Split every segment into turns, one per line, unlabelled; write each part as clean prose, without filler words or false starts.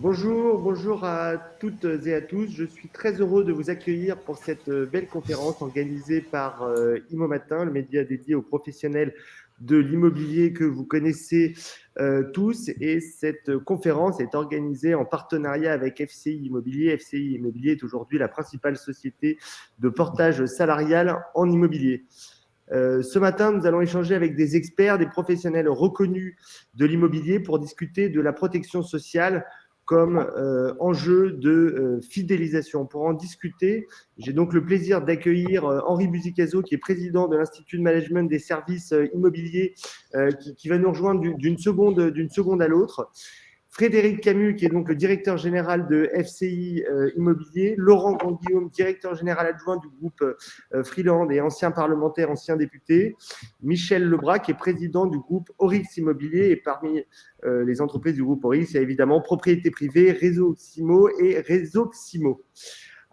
Bonjour à toutes et à tous. Je suis très heureux de vous accueillir pour cette belle conférence organisée par Imo Matin, le média dédié aux professionnels de l'immobilier que vous connaissez tous. Et cette conférence est organisée en partenariat avec FCI Immobilier. FCI Immobilier est aujourd'hui la principale société de portage salarial en immobilier. Ce matin, nous allons échanger avec des experts, des professionnels reconnus de l'immobilier pour discuter de la protection sociale comme enjeu de fidélisation. Pour en discuter, j'ai donc le plaisir d'accueillir Henri Buzicazo, qui est président de l'Institut de management des services immobiliers, qui va nous rejoindre d'une seconde à l'autre. Frédéric Camus, qui est donc le directeur général de FCI Immobilier, Laurent Grandguillaume, directeur général adjoint du groupe Freeland et ancien parlementaire, ancien député, Michel Lebras, qui est président du groupe Orix Immobilier, et parmi les entreprises du groupe Orix, il y a évidemment Propriété Privée, Réseau Oximo et Réseau Ximo.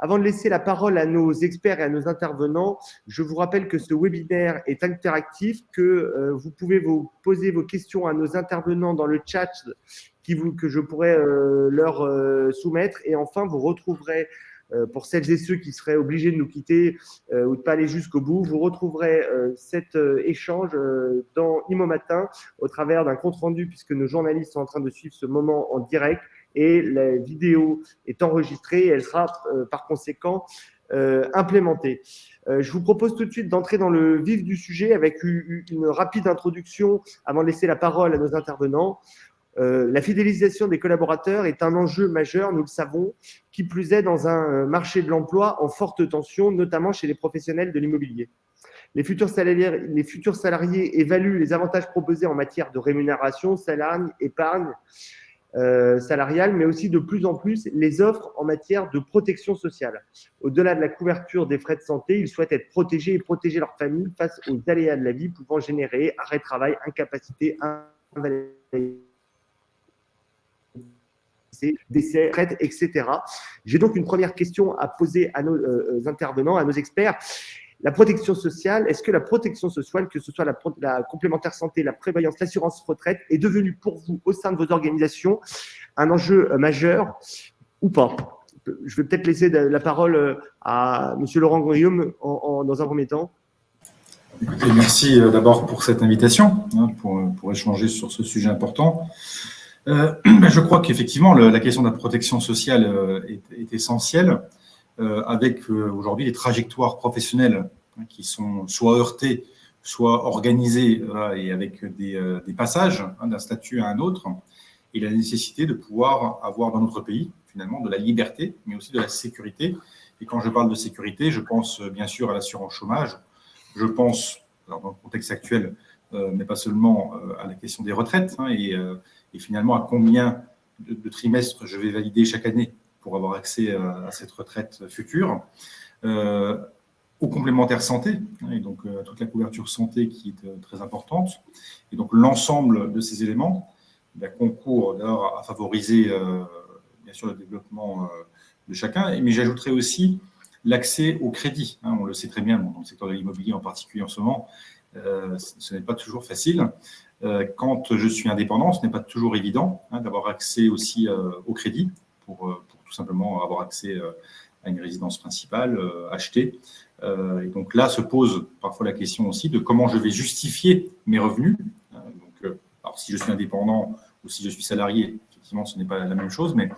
Avant de laisser la parole à nos experts et à nos intervenants, je vous rappelle que ce webinaire est interactif, que vous pouvez poser vos questions à nos intervenants dans le chat que je pourrais leur soumettre. Et enfin, vous retrouverez, pour celles et ceux qui seraient obligés de nous quitter ou de ne pas aller jusqu'au bout, vous retrouverez cet échange dans Imo Matin au travers d'un compte-rendu, puisque nos journalistes sont en train de suivre ce moment en direct. Et la vidéo est enregistrée et elle sera par conséquent implémentée. Je vous propose tout de suite d'entrer dans le vif du sujet avec une rapide introduction avant de laisser la parole à nos intervenants. La fidélisation des collaborateurs est un enjeu majeur, nous le savons, qui plus est dans un marché de l'emploi en forte tension, notamment chez les professionnels de l'immobilier. Les futurs salariés évaluent les avantages proposés en matière de rémunération, salaire, épargne, salariale, mais aussi de plus en plus les offres en matière de protection sociale. Au-delà de la couverture des frais de santé, ils souhaitent être protégés et protéger leur famille face aux aléas de la vie pouvant générer arrêt de travail, incapacité, invalidité, décès, retraite, etc. J'ai donc une première question à poser à nos intervenants, à nos experts. La protection sociale, est-ce que la protection sociale, que ce soit la complémentaire santé, la prévoyance, l'assurance retraite, est devenue pour vous, au sein de vos organisations, un enjeu majeur ou pas? Je vais peut-être laisser la parole à M. Laurent Grandguillaume dans un premier temps.
Et merci d'abord pour cette invitation, pour échanger sur ce sujet important. Je crois qu'effectivement, la question de la protection sociale est essentielle. Avec aujourd'hui les trajectoires professionnelles qui sont soit heurtées, soit organisées et avec des passages d'un statut à un autre, et la nécessité de pouvoir avoir dans notre pays, finalement, de la liberté, mais aussi de la sécurité. Et quand je parle de sécurité, je pense bien sûr à l'assurance chômage, je pense, alors dans le contexte actuel, mais pas seulement à la question des retraites, et finalement à combien de trimestres je vais valider chaque année pour avoir accès à cette retraite future, aux complémentaires santé, et donc toute la couverture santé qui est très importante. Et donc l'ensemble de ces éléments concourent d'ailleurs à favoriser bien sûr le développement de chacun, mais j'ajouterais aussi l'accès au crédit. On le sait très bien, dans le secteur de l'immobilier en particulier en ce moment, ce n'est pas toujours facile. Quand je suis indépendant, ce n'est pas toujours évident d'avoir accès aussi au crédit pour tout simplement avoir accès à une résidence principale, achetée. Et donc là se pose parfois la question aussi de comment je vais justifier mes revenus. Alors si je suis indépendant ou si je suis salarié, effectivement ce n'est pas la même chose, mais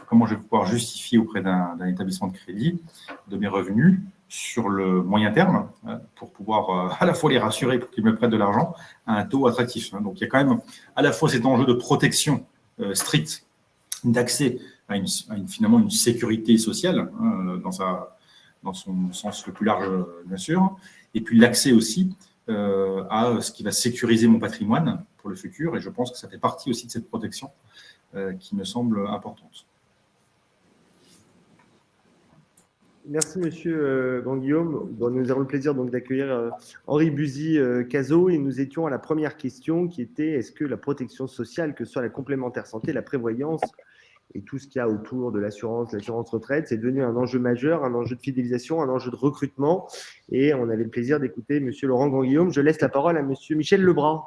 comment je vais pouvoir justifier auprès d'un établissement de crédit de mes revenus sur le moyen terme pour pouvoir à la fois les rassurer pour qu'ils me prêtent de l'argent à un taux attractif. Donc il y a quand même à la fois cet enjeu de protection stricte, d'accès à finalement une sécurité sociale dans son sens le plus large, bien sûr, et puis l'accès aussi à ce qui va sécuriser mon patrimoine pour le futur, et je pense que ça fait partie aussi de cette protection qui me semble importante.
Merci, Monsieur Grandguillaume. Bon, nous avons le plaisir donc d'accueillir Henri Buzicazo et nous étions à la première question qui était est-ce que la protection sociale, que ce soit la complémentaire santé, la prévoyance et tout ce qu'il y a autour de l'assurance retraite, c'est devenu un enjeu majeur, un enjeu de fidélisation, un enjeu de recrutement. Et on avait le plaisir d'écouter Monsieur Laurent Grandguillaume. Je laisse la parole à Monsieur Michel Lebras.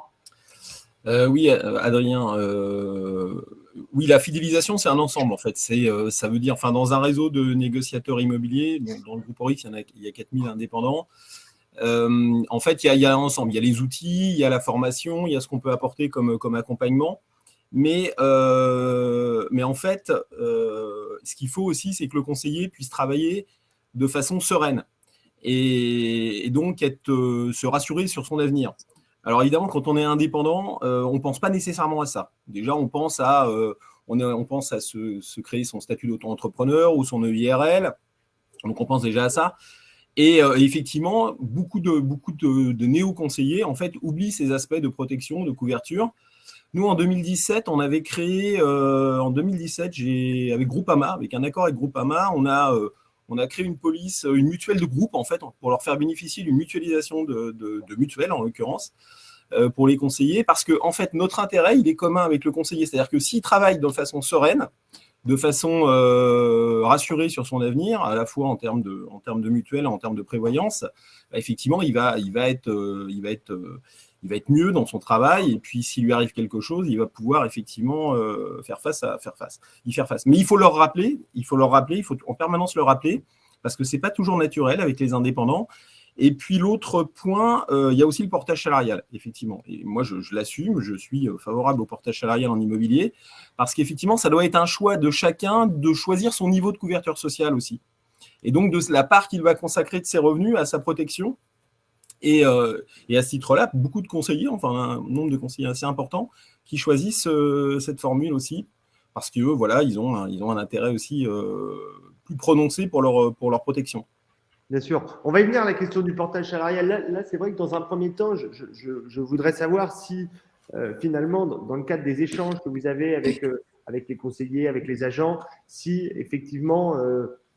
Oui, Adrien, Oui, la fidélisation, c'est un ensemble, en fait. Ça veut dire, enfin, dans un réseau de négociateurs immobiliers, dans le groupe Orix, il y a 4000 indépendants. En fait, il y a un ensemble. Il y a les outils, il y a la formation, il y a ce qu'on peut apporter comme accompagnement. Mais en fait, ce qu'il faut aussi, c'est que le conseiller puisse travailler de façon sereine et donc se rassurer sur son avenir. Alors évidemment, quand on est indépendant, on ne pense pas nécessairement à ça. Déjà, on pense à se créer son statut d'auto-entrepreneur ou son EIRL. Donc on pense déjà à ça. Et effectivement, beaucoup de néo-conseillers en fait oublient ces aspects de protection, de couverture. Nous, en 2017, on avait créé, avec Groupama, avec un accord avec Groupama, on a créé une police, une mutuelle de groupe, en fait, pour leur faire bénéficier d'une mutualisation de mutuelles, en l'occurrence, pour les conseillers, parce que, en fait, notre intérêt, il est commun avec le conseiller. C'est-à-dire que s'il travaille de façon sereine, de façon rassurée sur son avenir, à la fois en termes de mutuelle, en termes de prévoyance, bah, effectivement, il va être mieux dans son travail, et puis s'il lui arrive quelque chose, il va pouvoir effectivement y faire face. Mais il faut en permanence le rappeler, parce que c'est pas toujours naturel avec les indépendants. Et puis l'autre point, il y a aussi le portage salarial, effectivement. Et moi, je l'assume, je suis favorable au portage salarial en immobilier, parce qu'effectivement, ça doit être un choix de chacun de choisir son niveau de couverture sociale aussi. Et donc, de la part qu'il va consacrer de ses revenus à sa protection. Et à ce titre-là, beaucoup de conseillers, enfin un nombre de conseillers assez important, qui choisissent cette formule aussi, parce qu'eux, voilà, ils ont un intérêt aussi plus prononcé pour leur protection.
Bien sûr. On va y venir à la question du portage salarial. Là c'est vrai que dans un premier temps, je voudrais savoir si finalement, dans le cadre des échanges que vous avez avec les conseillers, avec les agents, si effectivement,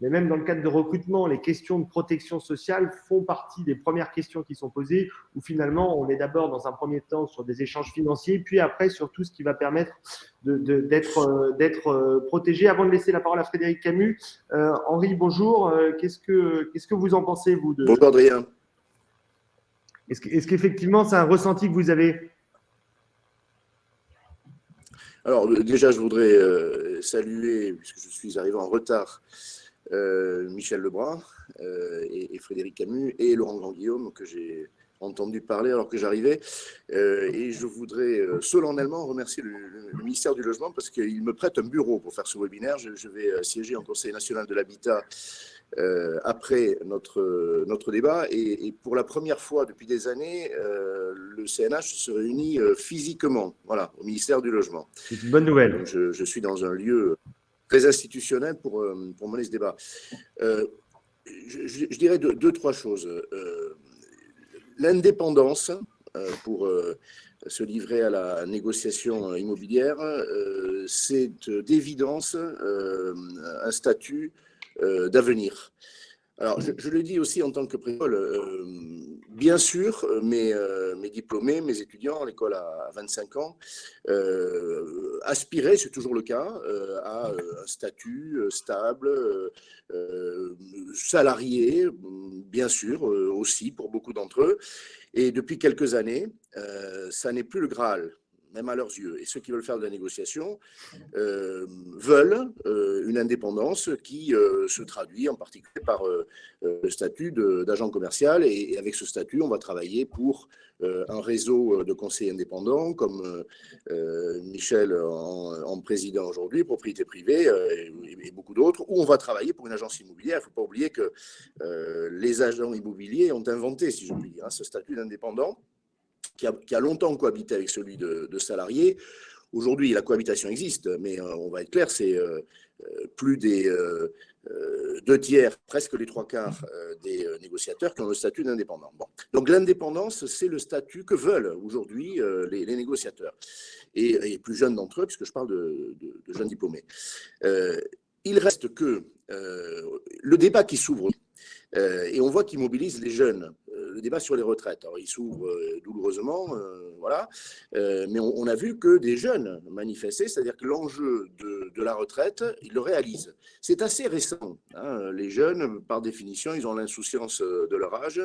mais même dans le cadre de recrutement, les questions de protection sociale font partie des premières questions qui sont posées, où finalement, on est d'abord dans un premier temps sur des échanges financiers, puis après sur tout ce qui va permettre d'être protégé. Avant de laisser la parole à Frédéric Camus, Henri, bonjour. Qu'est-ce que vous en pensez, vous de...
Bonjour Adrien.
Est-ce qu'effectivement, c'est un ressenti que vous avez?
Alors déjà, je voudrais saluer, puisque je suis arrivé en retard, Michel Lebrun et Frédéric Camus et Laurent Grand-Guillaume, que j'ai entendu parler alors que j'arrivais. Et je voudrais solennellement remercier le ministère du Logement parce qu'il me prête un bureau pour faire ce webinaire. Je vais siéger en Conseil national de l'habitat après notre débat. Et pour la première fois depuis des années, le CNH se réunit physiquement, voilà, au ministère du Logement.
C'est une bonne nouvelle.
Donc je suis dans un lieu très institutionnel pour mener ce débat. Je dirais deux, trois choses. L'indépendance pour se livrer à la négociation immobilière, c'est d'évidence un statut d'avenir. Alors, je le dis aussi en tant que président, bien sûr, mes diplômés, mes étudiants à l'école à 25 ans, aspiraient, c'est toujours le cas, à un statut stable, salarié, bien sûr, aussi pour beaucoup d'entre eux. Et depuis quelques années, ça n'est plus le Graal, même à leurs yeux. Et ceux qui veulent faire de la négociation veulent une indépendance qui se traduit en particulier par le statut d'agent commercial. Et avec ce statut, on va travailler pour un réseau de conseillers indépendants, comme Michel en président aujourd'hui, propriété privée et beaucoup d'autres, où on va travailler pour une agence immobilière. Il ne faut pas oublier que les agents immobiliers ont inventé, si je puis dire, ce statut d'indépendant qui a longtemps cohabité avec celui de salarié. Aujourd'hui, la cohabitation existe, mais on va être clair, c'est plus des 2/3, presque les 3/4 des négociateurs qui ont le statut d'indépendant. Bon. Donc l'indépendance, c'est le statut que veulent aujourd'hui les négociateurs, et plus jeunes d'entre eux, puisque je parle de jeunes diplômés. Il reste que le débat qui s'ouvre, et on voit qu'il mobilise les jeunes, le débat sur les retraites. Alors, il s'ouvre douloureusement, voilà, mais on a vu que des jeunes manifestaient, c'est-à-dire que l'enjeu de la retraite, ils le réalisent. C'est assez récent. Hein. Les jeunes, par définition, ils ont l'insouciance de leur âge.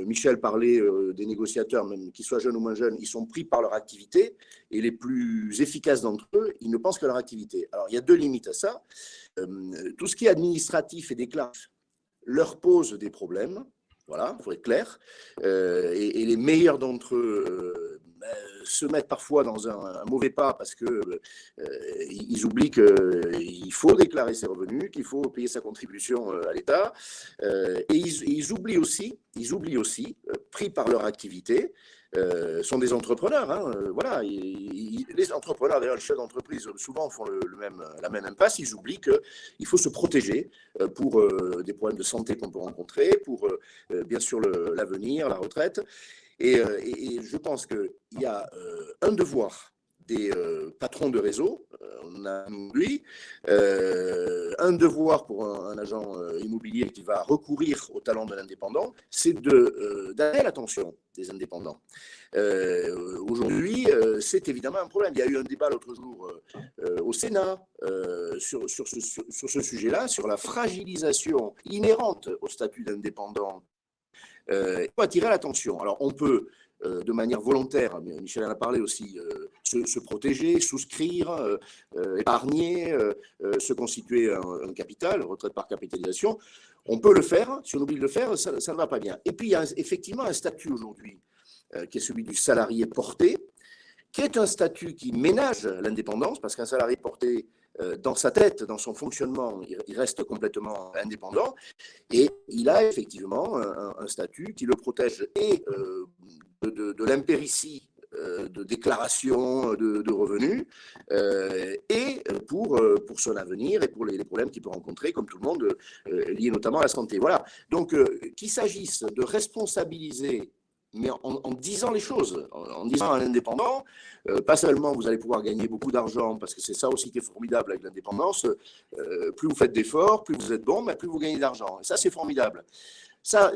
Michel parlait des négociateurs, même qu'ils soient jeunes ou moins jeunes, ils sont pris par leur activité, et les plus efficaces d'entre eux, ils ne pensent qu'à leur activité. Alors, il y a deux limites à ça. Tout ce qui est administratif et déclaratif leur pose des problèmes, voilà, il faut être clair, et les meilleurs d'entre eux se mettent parfois dans un mauvais pas parce qu'ils oublient qu'il faut déclarer ses revenus, qu'il faut payer sa contribution à l'État, et ils oublient aussi, pris par leur activité, sont des entrepreneurs. Hein, voilà, les entrepreneurs, d'ailleurs, les chefs d'entreprise, souvent font la même impasse. Ils oublient qu'il faut se protéger pour des problèmes de santé qu'on peut rencontrer, pour bien sûr l'avenir, la retraite. Et je pense qu'il y a un devoir des patrons de réseau, on a lui, un devoir pour un agent immobilier qui va recourir au talent de l'indépendant, c'est d'attirer l'attention des indépendants. Aujourd'hui, c'est évidemment un problème. Il y a eu un débat l'autre jour au Sénat sur ce sujet-là, sur la fragilisation inhérente au statut d'indépendant. Il faut attirer l'attention. Alors, on peut, de manière volontaire, Michel en a parlé aussi, se protéger, souscrire, épargner, se constituer un capital, retraite par capitalisation. On peut le faire. Si on oublie de le faire, ça ne va pas bien. Et puis, il y a effectivement un statut aujourd'hui qui est celui du salarié porté, qui est un statut qui ménage l'indépendance, parce qu'un salarié porté, dans sa tête, dans son fonctionnement, il reste complètement indépendant, et il a effectivement un statut qui le protège et de l'impéritie de déclaration de revenus, et pour son avenir et pour les problèmes qu'il peut rencontrer, comme tout le monde, liés notamment à la santé. Voilà. Donc, qu'il s'agisse de responsabiliser, mais en disant les choses, en disant à l'indépendant, pas seulement vous allez pouvoir gagner beaucoup d'argent, parce que c'est ça aussi qui est formidable avec l'indépendance, plus vous faites d'efforts, plus vous êtes bon, mais plus vous gagnez d'argent. Et ça, c'est formidable. Ça,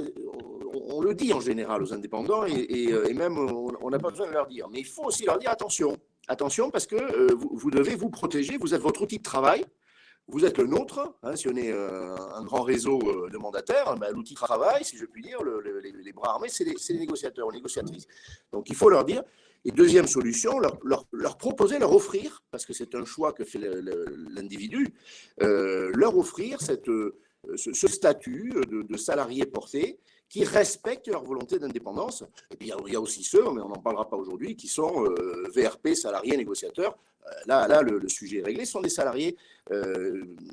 on le dit en général aux indépendants, et même on n'a pas besoin de leur dire. Mais il faut aussi leur dire attention. Attention, parce que vous devez vous protéger, vous êtes votre outil de travail. Vous êtes le nôtre, hein, si on est un grand réseau de mandataires, ben, l'outil de travail, si je puis dire, les bras armés, c'est les négociateurs ou négociatrices. Donc il faut leur dire. Et deuxième solution, leur proposer, leur offrir, parce que c'est un choix que fait l'individu, leur offrir ce statut de salarié porté qui respectent leur volonté d'indépendance. Et puis il y a aussi ceux, mais on n'en parlera pas aujourd'hui, qui sont VRP, salariés, négociateurs. Là, le sujet est réglé. Ce sont des salariés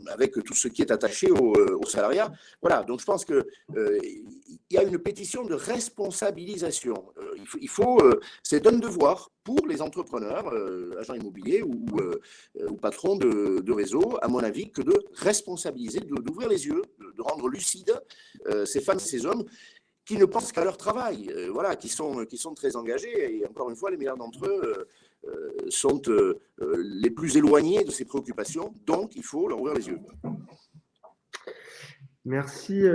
avec tout ce qui est attaché au salariat. Voilà, donc je pense qu'il y a une pétition de responsabilisation. C'est un devoir pour les entrepreneurs, agents immobiliers ou patrons de réseau, à mon avis, que de responsabiliser, d'ouvrir les yeux, de rendre lucides ces femmes et ces hommes qui ne pensent qu'à leur travail, voilà, qui sont très engagés. Et encore une fois, les meilleurs d'entre eux sont les plus éloignés de ces préoccupations. Donc, il faut leur ouvrir les yeux.
Merci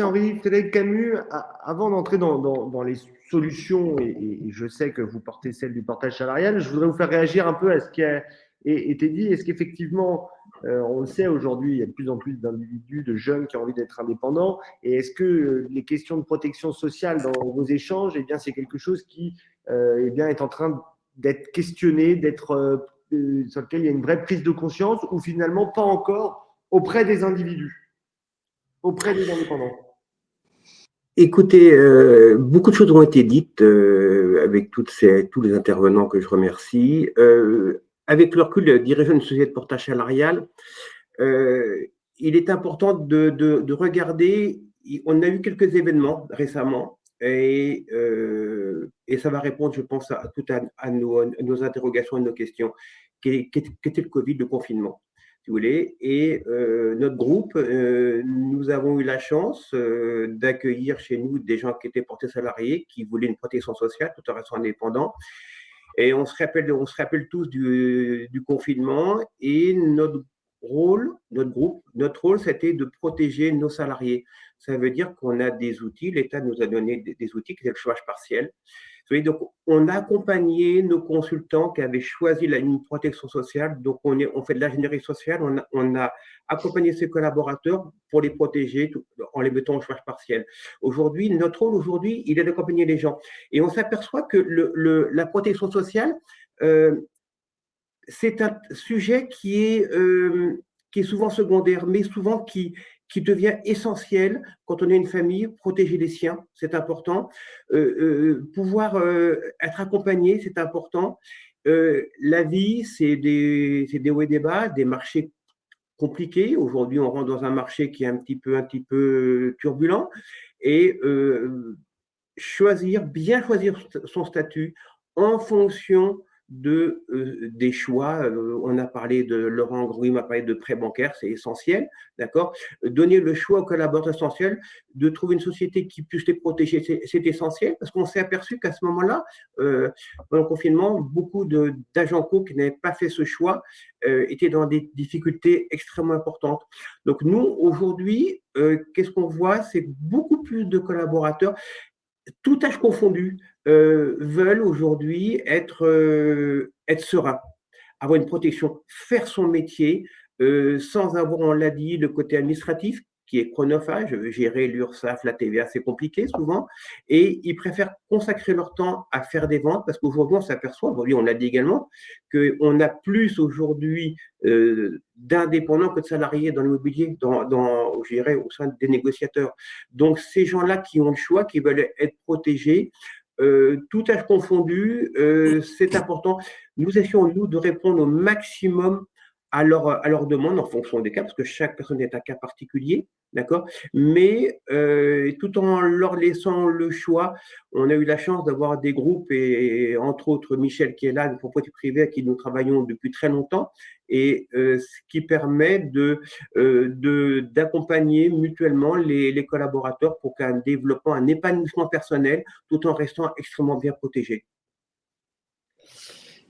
Henri. Frédéric Camus, avant d'entrer dans les solutions, et je sais que vous portez celle du portage salarial, je voudrais vous faire réagir un peu à ce qui a été dit. Est-ce qu'effectivement, on le sait aujourd'hui, il y a de plus en plus d'individus, de jeunes qui ont envie d'être indépendants, et est-ce que les questions de protection sociale dans vos échanges, eh bien, c'est quelque chose qui est en train d'être questionné, sur lequel il y a une vraie prise de conscience, ou finalement pas encore auprès des individus, auprès des indépendants?
Écoutez, beaucoup de choses ont été dites avec tous les intervenants que je remercie. Avec le recul, dirigeant une société de portage salarial, il est important de regarder. On a eu quelques événements récemment et ça va répondre, je pense, à nos interrogations et nos questions. Qu'était le Covid, le confinement, si vous voulez. Et notre groupe, nous avons eu la chance d'accueillir chez nous des gens qui étaient portés salariés, qui voulaient une protection sociale tout en restant indépendants. Et on se rappelle tous du confinement, et notre notre rôle, c'était de protéger nos salariés. Ça veut dire qu'on a des outils, l'État nous a donné des outils qui étaient le chômage partiel. Donc, on a accompagné nos consultants qui avaient choisi une protection sociale. Donc, on fait de l'ingénierie sociale. On a accompagné ces collaborateurs pour les protéger en les mettant au chômage partiel. Aujourd'hui, notre rôle aujourd'hui, il est d'accompagner les gens. Et on s'aperçoit que la protection sociale, c'est un sujet qui est souvent secondaire, mais souvent qui devient essentiel quand on a une famille, protéger les siens, c'est important. Pouvoir être accompagné, c'est important. La vie, c'est des hauts et des bas, des marchés compliqués. Aujourd'hui, on rentre dans un marché qui est un petit peu turbulent. Et bien choisir son statut en fonction des choix. On a parlé Laurent Grouy m'a parlé de prêt bancaire, c'est essentiel, d'accord. Donner le choix aux collaborateurs essentiels, de trouver une société qui puisse les protéger, c'est essentiel, parce qu'on s'est aperçu qu'à ce moment-là, pendant le confinement, beaucoup d'agents co qui n'avaient pas fait ce choix étaient dans des difficultés extrêmement importantes. Donc nous, aujourd'hui, qu'est-ce qu'on voit? C'est beaucoup plus de collaborateurs, tout âge confondu, veulent aujourd'hui être sereins, avoir une protection, faire son métier sans avoir, on l'a dit, le côté administratif qui est chronophage. Gérer l'URSSAF, la TVA, c'est compliqué souvent, et ils préfèrent consacrer leur temps à faire des ventes, parce qu'aujourd'hui, on s'aperçoit, aujourd'hui, on l'a dit également, qu'on a plus aujourd'hui d'indépendants que de salariés dans l'immobilier, je dirais, au sein des négociateurs. Donc, ces gens-là qui ont le choix, qui veulent être protégés, tout âge confondu, c'est important. Nous essayons, nous, de répondre au maximum à leur demande en fonction des cas, parce que chaque personne est un cas particulier, d'accord. Mais tout en leur laissant le choix, on a eu la chance d'avoir des groupes, et entre autres Michel qui est là, de propriété privée, avec qui nous travaillons depuis très longtemps, et ce qui permet d'accompagner mutuellement les collaborateurs pour qu'un développement, un épanouissement personnel, tout en restant extrêmement bien protégé.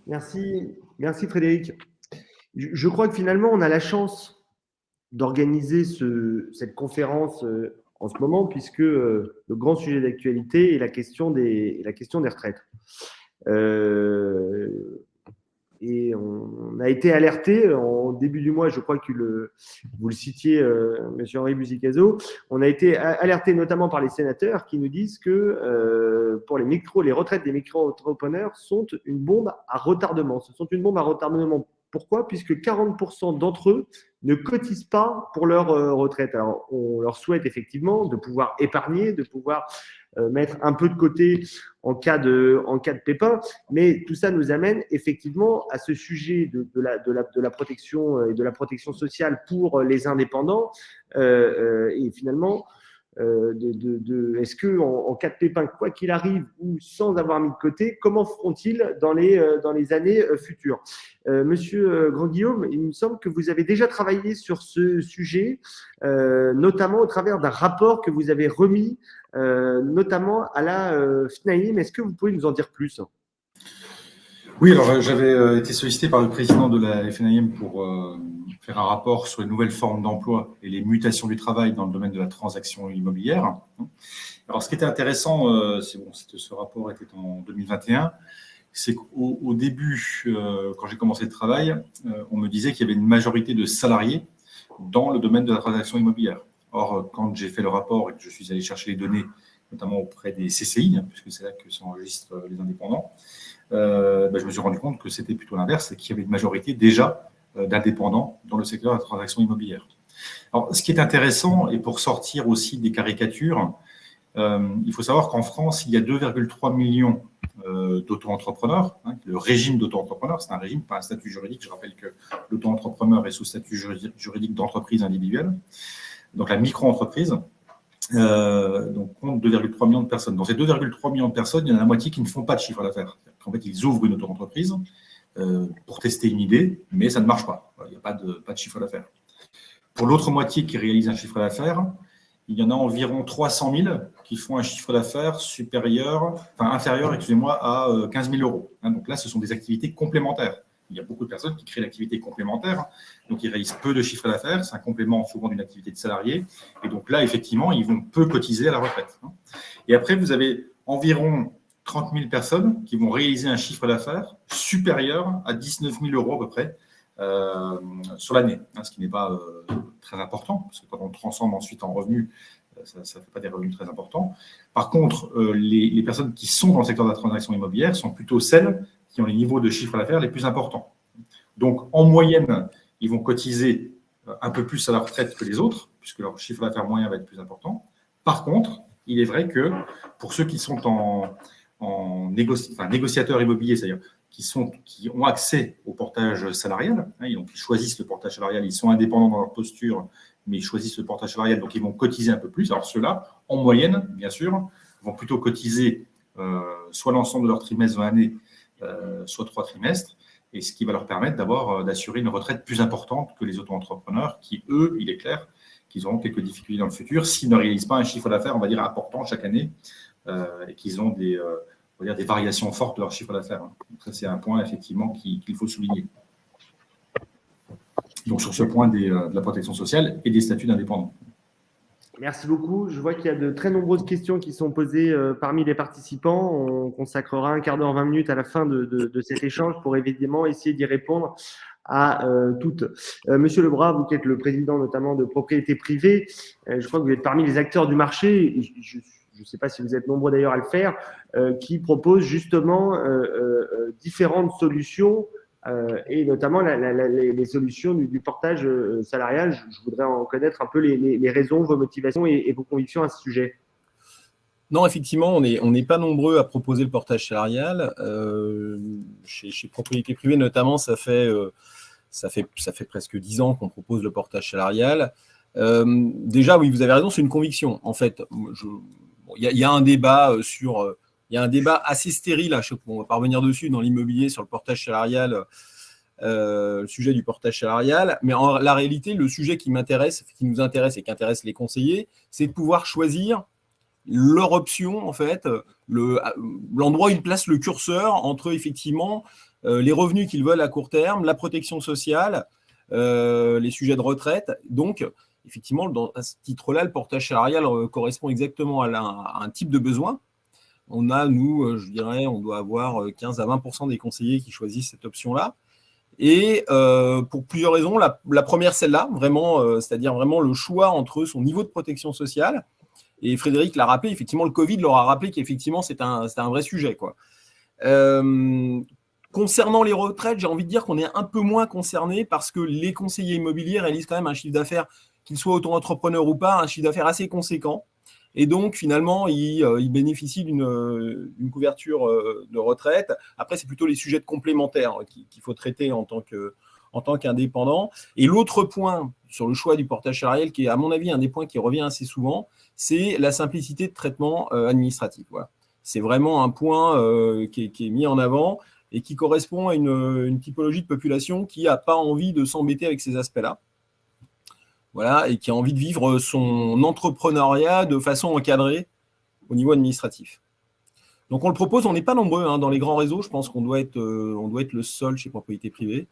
Merci Frédéric. Je crois que finalement, on a la chance d'organiser cette conférence en ce moment, puisque le grand sujet d'actualité est la question des retraites. Et on a été alerté en début du mois, je crois que vous le citiez, M. Henri Buzicazo, on a été alerté notamment par les sénateurs qui nous disent que pour les retraites des micro-entrepreneurs sont une bombe à retardement. Ce sont une bombe à retardement. Pourquoi? Puisque 40% d'entre eux ne cotisent pas pour leur retraite. Alors, on leur souhaite effectivement de pouvoir épargner, de pouvoir mettre un peu de côté en cas de pépin, mais tout ça nous amène effectivement à ce sujet de la protection et de la protection sociale pour les indépendants, et finalement est-ce que en cas de pépin, quoi qu'il arrive ou sans avoir mis de côté, comment feront-ils dans les années futures? Monsieur Grand-Guillaume, il me semble que vous avez déjà travaillé sur ce sujet, notamment au travers d'un rapport que vous avez remis, notamment à la FNAIM. Est-ce que vous pouvez nous en dire plus?
Oui, alors j'avais été sollicité par le président de la FNAIM pour faire un rapport sur les nouvelles formes d'emploi et les mutations du travail dans le domaine de la transaction immobilière. Alors, ce qui était intéressant, ce rapport était en 2021, c'est qu'au début, quand j'ai commencé le travail, on me disait qu'il y avait une majorité de salariés dans le domaine de la transaction immobilière. Or, quand j'ai fait le rapport et que je suis allé chercher les données, notamment auprès des CCI, puisque c'est là que s'enregistrent les indépendants, je me suis rendu compte que c'était plutôt l'inverse, et qu'il y avait une majorité déjà d'indépendants dans le secteur de la transaction immobilière. Alors, ce qui est intéressant, et pour sortir aussi des caricatures, il faut savoir qu'en France, il y a 2,3 millions d'auto-entrepreneurs. Le régime d'auto-entrepreneur, c'est un régime, pas un statut juridique. Je rappelle que l'auto-entrepreneur est sous statut juridique d'entreprise individuelle. Donc, la micro-entreprise compte 2,3 millions de personnes. Dans ces 2,3 millions de personnes, il y en a la moitié qui ne font pas de chiffre d'affaires. En fait, ils ouvrent une auto-entreprise pour tester une idée, mais ça ne marche pas. Il n'y a pas de chiffre d'affaires. Pour l'autre moitié qui réalise un chiffre d'affaires, il y en a environ 300 000 qui font un chiffre d'affaires inférieur à 15 000 euros. Donc là, ce sont des activités complémentaires. Il y a beaucoup de personnes qui créent l'activité complémentaire, donc ils réalisent peu de chiffre d'affaires, c'est un complément souvent d'une activité de salarié, et donc là, effectivement, ils vont peu cotiser à la retraite. Et après, vous avez environ 30 000 personnes qui vont réaliser un chiffre d'affaires supérieur à 19 000 euros à peu près sur l'année, ce qui n'est pas très important, parce que quand on transforme ensuite en revenus, ça ne fait pas des revenus très importants. Par contre, les personnes qui sont dans le secteur de la transaction immobilière sont plutôt celles qui ont les niveaux de chiffre d'affaires les plus importants. Donc, en moyenne, ils vont cotiser un peu plus à la retraite que les autres, puisque leur chiffre d'affaires moyen va être plus important. Par contre, il est vrai que pour ceux qui sont négociateurs immobiliers, c'est-à-dire qui ont accès au portage salarial, donc ils choisissent le portage salarial, ils sont indépendants dans leur posture, mais ils choisissent le portage salarial, donc ils vont cotiser un peu plus. Alors ceux-là, en moyenne, bien sûr, vont plutôt cotiser soit l'ensemble de leur trimestre dans l'année, soit 3 trimestres, et ce qui va leur permettre d'assurer une retraite plus importante que les auto-entrepreneurs qui, eux, il est clair, qu'ils auront quelques difficultés dans le futur s'ils ne réalisent pas un chiffre d'affaires, on va dire, important chaque année, et qu'ils ont des variations fortes de leur chiffre d'affaires. Donc ça, c'est un point, effectivement, qu'il faut souligner. Donc, sur ce point de la protection sociale et des statuts d'indépendants.
Merci beaucoup. Je vois qu'il y a de très nombreuses questions qui sont posées parmi les participants. On consacrera un quart d'heure, 20 minutes à la fin de cet échange pour évidemment essayer d'y répondre à toutes. Monsieur Lebras, vous qui êtes le président notamment de Propriété Privée, je crois que vous êtes parmi les acteurs du marché, je ne sais pas si vous êtes nombreux d'ailleurs à le faire, qui proposent justement différentes solutions et notamment les solutions du portage salarial. Je voudrais en connaître un peu les raisons, vos motivations et vos convictions à ce sujet.
Non, effectivement, on n'est pas nombreux à proposer le portage salarial. Chez Propriété Privée, notamment, ça fait presque 10 ans qu'on propose le portage salarial. Déjà, oui, vous avez raison, c'est une conviction. En fait, il y a un débat il y a un débat assez stérile, on va pas revenir dessus, dans l'immobilier sur le portage salarial, le sujet du portage salarial. Mais en la réalité, le sujet qui nous intéresse et qui intéresse les conseillers, c'est de pouvoir choisir leur option, en fait, l'endroit où ils placent le curseur entre, effectivement, les revenus qu'ils veulent à court terme, la protection sociale, les sujets de retraite. Donc, effectivement, à ce titre-là, le portage salarial correspond exactement à un type de besoin. On a, nous, je dirais, on doit avoir 15 à 20% des conseillers qui choisissent cette option-là. Et pour plusieurs raisons. La première, celle-là, vraiment, c'est-à-dire vraiment le choix entre son niveau de protection sociale. Et Frédéric l'a rappelé, effectivement, le Covid leur a rappelé qu'effectivement, c'est un vrai sujet, quoi. Concernant les retraites, j'ai envie de dire qu'on est un peu moins concerné parce que les conseillers immobiliers réalisent quand même un chiffre d'affaires, qu'ils soient auto-entrepreneurs ou pas, un chiffre d'affaires assez conséquent. Et donc, finalement, ils bénéficient d'une couverture de retraite. Après, c'est plutôt les sujets de complémentaires qu'il faut traiter en tant qu'indépendant. Et l'autre point sur le choix du portage salarial, qui est à mon avis un des points qui revient assez souvent, c'est la simplicité de traitement administratif. Voilà. C'est vraiment un point qui est mis en avant et qui correspond à une typologie de population qui n'a pas envie de s'embêter avec ces aspects-là. Voilà, et qui a envie de vivre son entrepreneuriat de façon encadrée au niveau administratif. Donc on le propose, on n'est pas nombreux dans les grands réseaux, je pense qu'on doit être le seul chez Propriété Privée.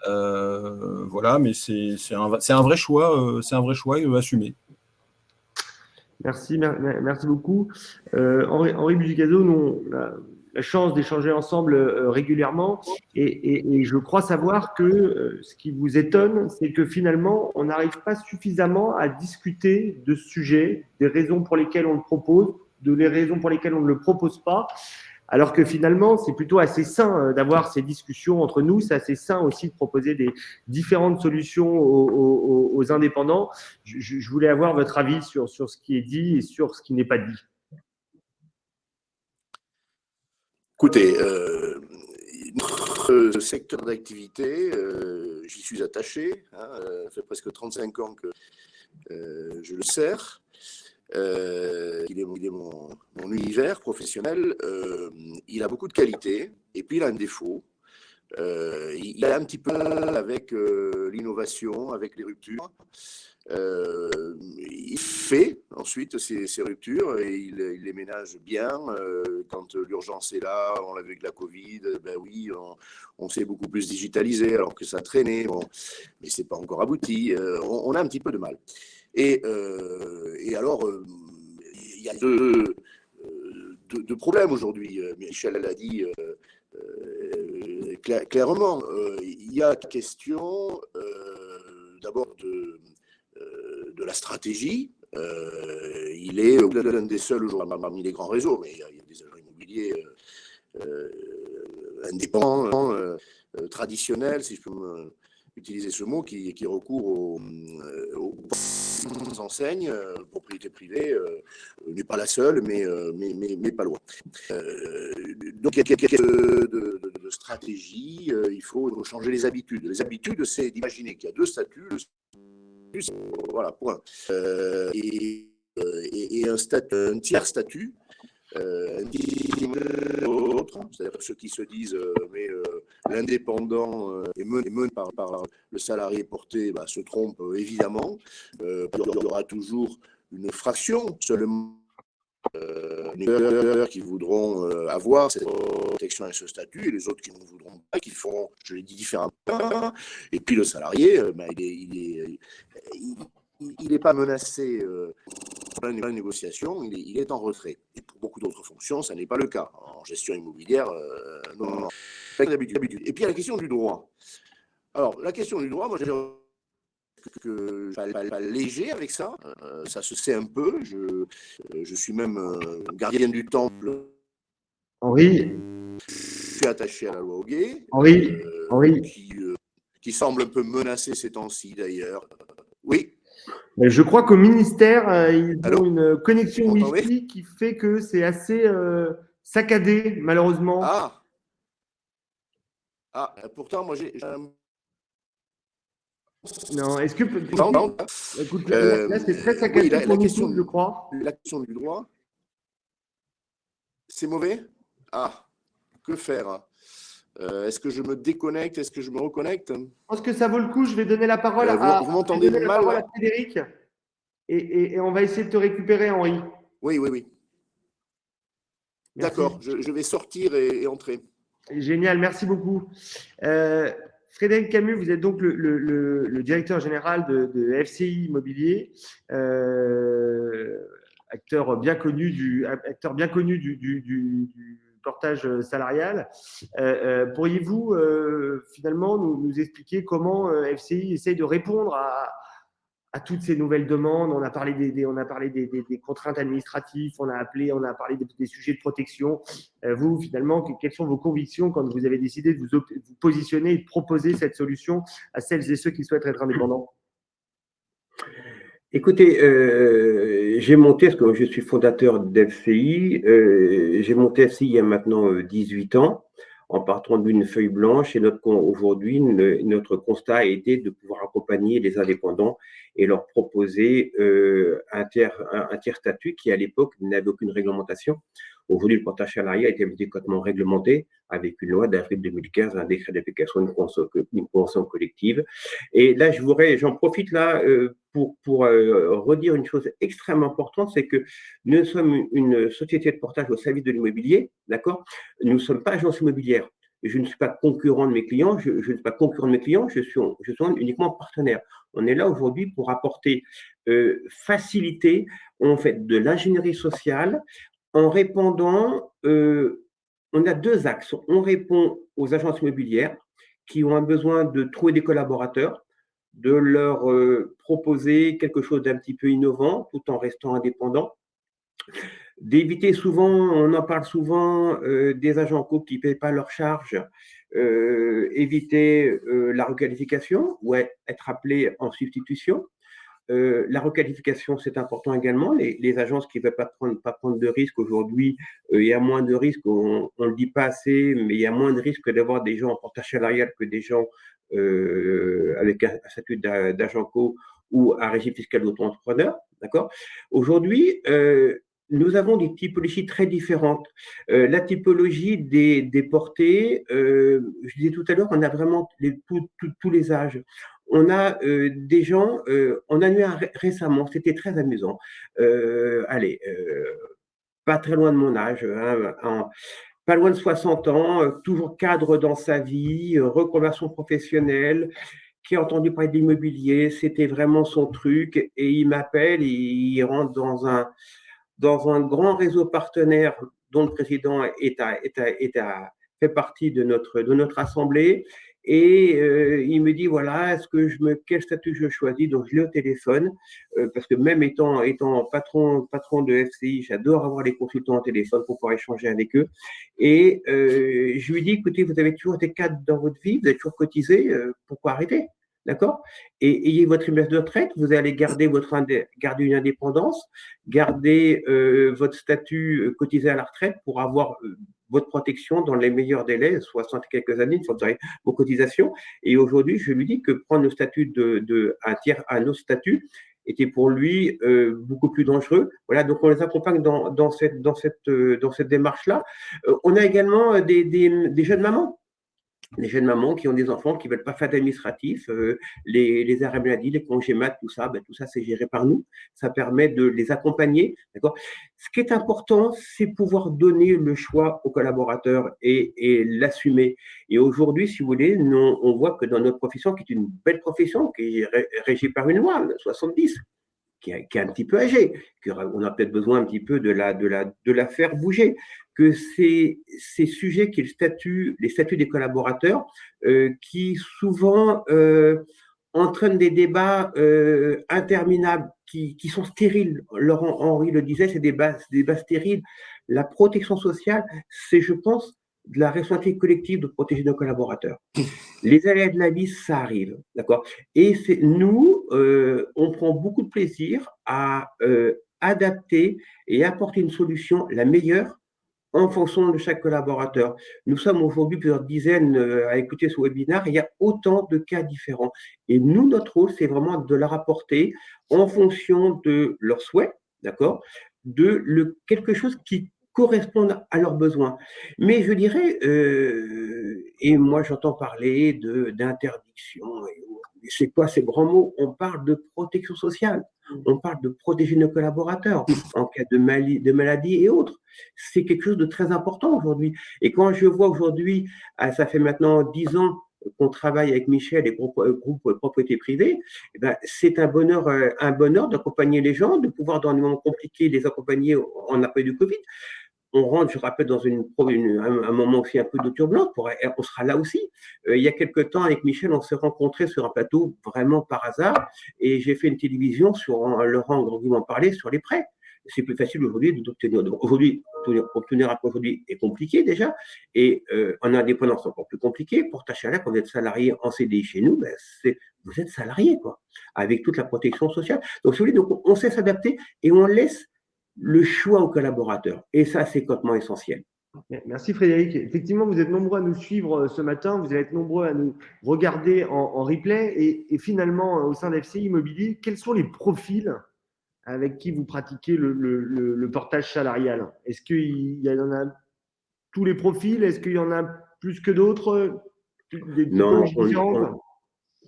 Voilà, mais c'est un vrai choix, assumé.
Merci beaucoup. Henri Buzigazo, nous on a la chance d'échanger ensemble régulièrement et je crois savoir que ce qui vous étonne, c'est que finalement, on n'arrive pas suffisamment à discuter de ce sujet, des raisons pour lesquelles on le propose, les raisons pour lesquelles on ne le propose pas, alors que finalement, c'est plutôt assez sain d'avoir ces discussions entre nous, c'est assez sain aussi de proposer des différentes solutions aux indépendants. Je voulais avoir votre avis sur ce qui est dit et sur ce qui n'est pas dit.
Écoutez, notre secteur d'activité, j'y suis attaché. Ça fait presque 35 ans que je le sers. Il est mon univers professionnel. Il a beaucoup de qualités et puis il a un défaut. il a un petit peu avec l'innovation, avec les ruptures. Il fait ensuite ces ruptures et il les ménage bien. Quand l'urgence est là, on l'a vu avec la Covid, ben oui, on s'est beaucoup plus digitalisé alors que ça traînait, bon, mais c'est pas encore abouti. On a un petit peu de mal. Et alors, il y a deux problèmes aujourd'hui. Michel l'a dit clairement. Il y a question d'abord de la stratégie. Il est l'un des seuls aujourd'hui parmi les grands réseaux, mais il y a des agents immobiliers indépendants, traditionnels, si je peux utiliser ce mot, qui recourent aux enseignes. Propriété privée n'est pas la seule, mais pas loin. Donc il y a quelque de stratégie. Il faut changer les habitudes. Les habitudes, c'est d'imaginer qu'il y a deux statuts. Voilà, point. Et un tiers statut, autre, c'est-à-dire ceux qui se disent mais l'indépendant est mené par le salarié porté, bah, se trompe évidemment. Il y aura toujours une fraction seulement qui voudront avoir cette protection et ce statut, et les autres qui ne voudront pas, qui feront, je l'ai dit différemment. Et puis le salarié, il n'est pas menacé par la négociation, il est en retrait. Et pour beaucoup d'autres fonctions, ça n'est pas le cas. En gestion immobilière, non. D'habitude. Et puis il y a la question du droit. Alors, la question du droit, moi, je suis pas léger avec ça. Ça se sait un peu. Je suis même gardien du temple.
Henri,
Je suis attaché à la loi Hoguet.
Henri.
Qui semble un peu menacée ces temps-ci d'ailleurs. Oui.
Je crois qu'au ministère, ils
Allô,
ont une connexion
vous m'entendez?
Wi-Fi qui fait que c'est assez saccadé, malheureusement.
Pourtant, moi j'ai un...
Non, est-ce que. Écoute, là c'est très saccadé
oui,
pour nous tous, je crois.
La question du droit, c'est mauvais? Que faire? Est-ce que je me déconnecte? Est-ce que je me reconnecte?
Je pense que ça vaut le coup. Je vais donner la parole
vous m'entendez mal,
à Frédéric et on va essayer de te récupérer, Henri.
Oui. D'accord, je vais sortir et entrer.
Génial, merci beaucoup. Frédéric Camus, vous êtes donc le directeur général de FCI Immobilier, acteur bien connu du portage salarial. Pourriez-vous finalement nous expliquer comment FCI essaye de répondre à toutes ces nouvelles demandes? On a parlé des contraintes administratives, on a parlé des sujets de protection. Vous, finalement, quelles sont vos convictions quand vous avez décidé de vous positionner et de proposer cette solution à celles et ceux qui souhaitent être indépendants?
Écoutez, j'ai monté, parce que je suis fondateur d'FCI, j'ai monté FCI il y a maintenant 18 ans, en partant d'une feuille blanche, et aujourd'hui, notre constat a été de pouvoir accompagner les indépendants et leur proposer un tiers statut qui, à l'époque, n'avait aucune réglementation. Aujourd'hui, le portage salarial a été décotement réglementé avec une loi d'avril 2015, un décret d'application d'une convention collective. Et là, j'en profite là pour redire une chose extrêmement importante, c'est que nous sommes une société de portage au service de l'immobilier, d'accord? Nous ne sommes pas agence immobilière. Je ne suis pas concurrent de mes clients, je ne suis pas concurrent de mes clients, je suis uniquement partenaire. On est là aujourd'hui pour apporter faciliter, en fait, de l'ingénierie sociale en répondant, on a deux axes. On répond aux agences immobilières qui ont un besoin de trouver des collaborateurs, de leur proposer quelque chose d'un petit peu innovant tout en restant indépendant, d'éviter souvent, on en parle souvent, des agents co qui ne paient pas leurs charges, éviter la requalification ou être appelé en substitution. La requalification, c'est important également. Les agences qui ne veulent pas prendre de risques aujourd'hui, il y a moins de risques, on ne le dit pas assez, mais il y a moins de risques d'avoir des gens en portage salarial que des gens avec un statut d'agent co ou un régime fiscal d'auto-entrepreneur. D'accord ? Aujourd'hui, nous avons des typologies très différentes. La typologie des portées, je disais tout à l'heure, on a vraiment tous les âges. On a des gens, on a eu récemment, c'était très amusant. Allez, pas très loin de mon âge, hein, pas loin de 60 ans, toujours cadre dans sa vie, reconversion professionnelle, qui a entendu parler de l'immobilier, c'était vraiment son truc, et il m'appelle, il rentre dans un grand réseau partenaire dont le président fait partie de notre assemblée. Et il me dit, voilà, quel statut je choisis? Donc, je l'ai au téléphone, parce que même étant patron de FCI, j'adore avoir les consultants au téléphone pour pouvoir échanger avec eux. Et je lui dis, écoutez, vous avez toujours été cadre dans votre vie, vous avez toujours cotisé, pourquoi arrêter? D'accord? Et ayez votre trimestre de retraite, vous allez garder une indépendance, garder votre statut cotisé à la retraite pour avoir votre protection dans les meilleurs délais, 60 et quelques années, une fois que vous aurez vos cotisations. Et aujourd'hui, je lui dis que prendre le statut un autre statut était pour lui beaucoup plus dangereux. Voilà, donc on les accompagne dans cette démarche-là. On a également des jeunes mamans. Les jeunes mamans qui ont des enfants qui ne veulent pas faire d'administratif, les arrêts maladie, les congés mat, tout ça, c'est géré par nous. Ça permet de les accompagner. D'accord. Ce qui est important, c'est pouvoir donner le choix aux collaborateurs et l'assumer. Et aujourd'hui, si vous voulez, on voit que dans notre profession, qui est une belle profession, qui est régie par une loi, 70, qui est un petit peu âgée, on a peut-être besoin un petit peu de la faire bouger, que ces sujets qui est les statuts des collaborateurs, qui souvent entraînent des débats interminables, qui sont stériles. Laurent Henry le disait, c'est des débats stériles. La protection sociale, c'est, je pense, de la responsabilité collective de protéger nos collaborateurs. Les aléas de la vie, ça arrive, d'accord. Et nous, on prend beaucoup de plaisir à adapter et apporter une solution la meilleure en fonction de chaque collaborateur. Nous sommes aujourd'hui plusieurs dizaines à écouter ce webinaire. Il y a autant de cas différents. Et nous, notre rôle, c'est vraiment de leur apporter, en fonction de leurs souhaits, d'accord, quelque chose qui corresponde à leurs besoins. Mais je dirais, et moi j'entends parler d'interdiction, c'est quoi ces grands mots? On parle de protection sociale, on parle de protéger nos collaborateurs en cas de maladie et autres. C'est quelque chose de très important aujourd'hui. Et quand je vois aujourd'hui, ça fait maintenant 10 ans qu'on travaille avec Michel et groupe propriété privée, eh ben, c'est un bonheur d'accompagner les gens, de pouvoir dans les moments compliqués les accompagner en appel du Covid. On rentre, je rappelle, dans un moment aussi un peu de turbulence, on sera là aussi. Il y a quelques temps, avec Michel, on s'est rencontrés sur un plateau vraiment par hasard, et j'ai fait une télévision sur Laurent Grandguillaume en parlait sur les prêts. C'est plus facile aujourd'hui d'obtenir. Aujourd'hui, obtenir un prêt aujourd'hui est compliqué déjà, et en indépendance, c'est encore plus compliqué. Pour Tachala, quand vous êtes salarié en CDI chez nous, vous êtes salarié, quoi, avec toute la protection sociale. Donc, si vous voulez, donc, on sait s'adapter et on laisse le choix aux collaborateurs. Et ça, c'est complètement essentiel.
Merci Frédéric. Effectivement, vous êtes nombreux à nous suivre ce matin, vous allez être nombreux à nous regarder en replay. Et finalement, au sein d'FCI Immobilier, quels sont les profils avec qui vous pratiquez le portage salarial? Est-ce qu'il y en a tous les profils? Est-ce qu'il y en a plus que d'autres?
Non,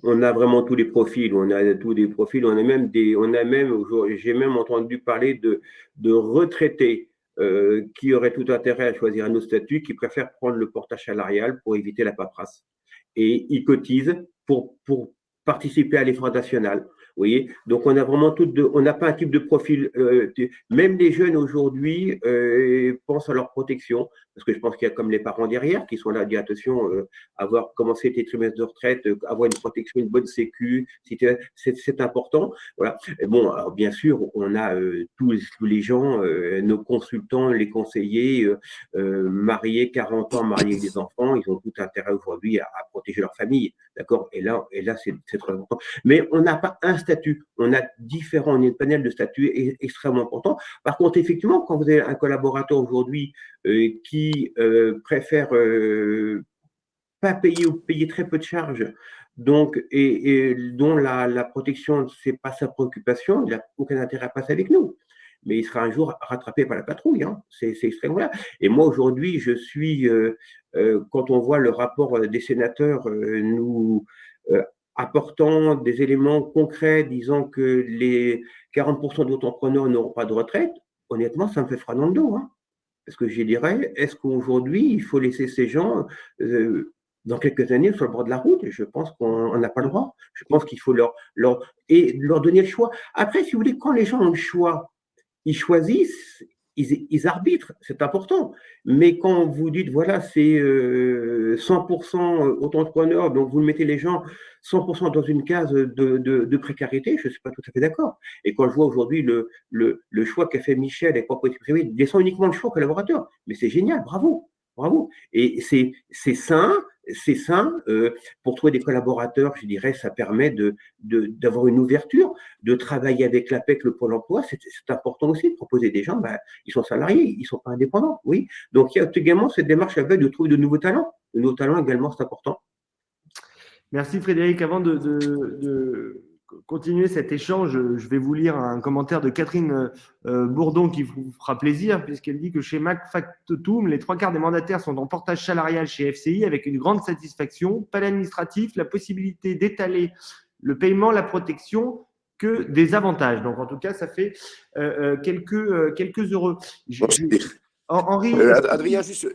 on a vraiment tous les profils. On a tous les profils. J'ai même entendu parler de retraités qui auraient tout intérêt à choisir un autre statut, qui préfèrent prendre le portage salarial pour éviter la paperasse. Et ils cotisent pour participer à l'effort national. Vous voyez, donc on a vraiment on n'a pas un type de profil. Même les jeunes aujourd'hui pensent à leur protection, parce que je pense qu'il y a comme les parents derrière qui sont là, disent attention, avoir commencé tes trimestres de retraite, avoir une protection, une bonne sécu, c'est important. Voilà. Et bon, alors bien sûr, on a tous les gens, nos consultants, les conseillers, mariés, 40 ans, mariés avec des enfants, ils ont tout intérêt aujourd'hui à protéger leur famille, d'accord. Et là, c'est très important. Mais on n'a pas un statut, on a un panel de statuts extrêmement important. Par contre, effectivement, quand vous avez un collaborateur aujourd'hui qui préfère pas payer ou payer très peu de charges, donc, et dont la protection, c'est pas sa préoccupation, il n'a aucun intérêt à passer avec nous. mais il sera un jour rattrapé par la patrouille. Hein. C'est extrêmement clair. Et moi, aujourd'hui, je suis, quand on voit le rapport des sénateurs nous apportant des éléments concrets, disant que les 40% d'auto-entrepreneurs n'auront pas de retraite, honnêtement, ça me fait froid dans le dos. Hein. Parce que je dirais, est-ce qu'aujourd'hui, il faut laisser ces gens dans quelques années sur le bord de la route? Je pense qu'on n'a pas le droit. Je pense qu'il faut leur donner le choix. Après, si vous voulez, quand les gens ont le choix, ils choisissent, ils arbitrent, c'est important. Mais quand vous dites, voilà, c'est 100% auto-entrepreneur, donc vous mettez les gens 100% dans une case de précarité, je ne suis pas tout à fait d'accord. Et quand je vois aujourd'hui le choix qu'a fait Michel avec propriété privée, il descend uniquement le choix collaborateur. Mais c'est génial, bravo, bravo. Et c'est sain. C'est sain, pour trouver des collaborateurs, je dirais, ça permet d'avoir une ouverture, de travailler avec l'APEC, le Pôle emploi, c'est important aussi de proposer des gens, ils sont salariés, ils ne sont pas indépendants, oui. Donc il y a également cette démarche avec de trouver de nouveaux talents. De nouveaux talents également, c'est important.
Merci Frédéric. Avant de continuer cet échange, je vais vous lire un commentaire de Catherine Bourdon qui vous fera plaisir, puisqu'elle dit que chez MacFactotum, les 3/4 des mandataires sont en portage salarial chez FCI avec une grande satisfaction, pas l'administratif, la possibilité d'étaler le paiement, la protection, que des avantages. Donc en tout cas, ça fait quelques heureux.
Henri, Adrien, juste.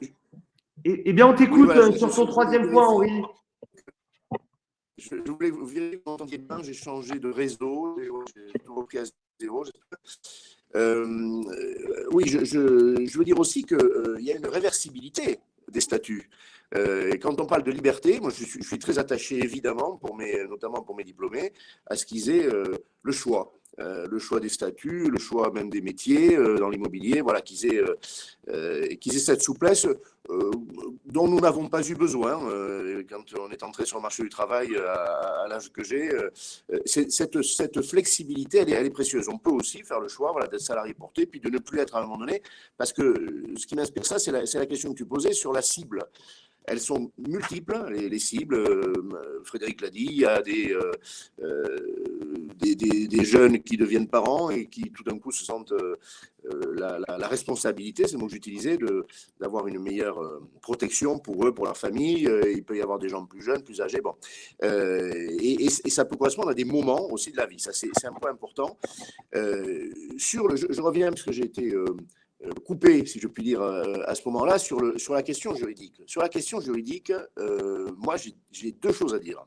Eh bien, on t'écoute sur ton troisième point, Henri.
Je voulais vous dire que vous entendiez bien, j'ai changé de réseau, j'ai tout repris à zéro. Oui, je veux dire aussi qu'il y a une réversibilité des statuts. Et quand on parle de liberté, moi je suis très attaché évidemment, notamment pour mes diplômés, à ce qu'ils aient le choix des statuts, le choix même des métiers dans l'immobilier, voilà, qu'ils aient cette souplesse dont nous n'avons pas eu besoin quand on est entré sur le marché du travail à l'âge que j'ai. Cette flexibilité, elle est précieuse. On peut aussi faire le choix, voilà, d'être salarié porté, puis de ne plus être à un moment donné, parce que ce qui m'inspire ça, c'est la question que tu posais sur la cible. Elles sont multiples, les cibles. Frédéric l'a dit, il y a des jeunes qui deviennent parents et qui tout d'un coup se sentent la responsabilité, c'est le mot que j'utilisais, d'avoir une meilleure protection pour eux, pour leur famille. Il peut y avoir des gens plus jeunes, plus âgés. Bon. Et ça peut correspondre à des moments aussi de la vie. Ça, c'est un point important. Je reviens parce que j'ai été coupé, si je puis dire, à ce moment-là, sur la question juridique. Sur la question juridique, moi, j'ai deux choses à dire.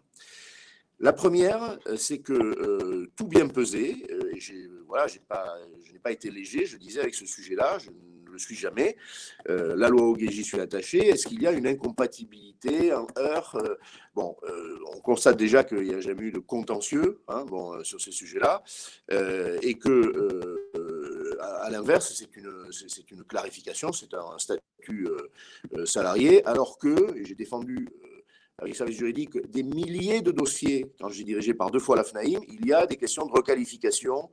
La première, c'est que tout bien pesé, je n'ai pas été léger, je disais avec ce sujet-là, je ne le suis jamais. La loi Hoguet, j'y suis attaché. Est-ce qu'il y a une incompatibilité, un heurt on constate déjà qu'il n'y a jamais eu de contentieux sur ces sujets-là, et que, à l'inverse, c'est une clarification, c'est un statut salarié, alors que, et j'ai défendu avec le service juridique, des milliers de dossiers, quand j'ai dirigé par 2 fois la FNAIM, il y a des questions de requalification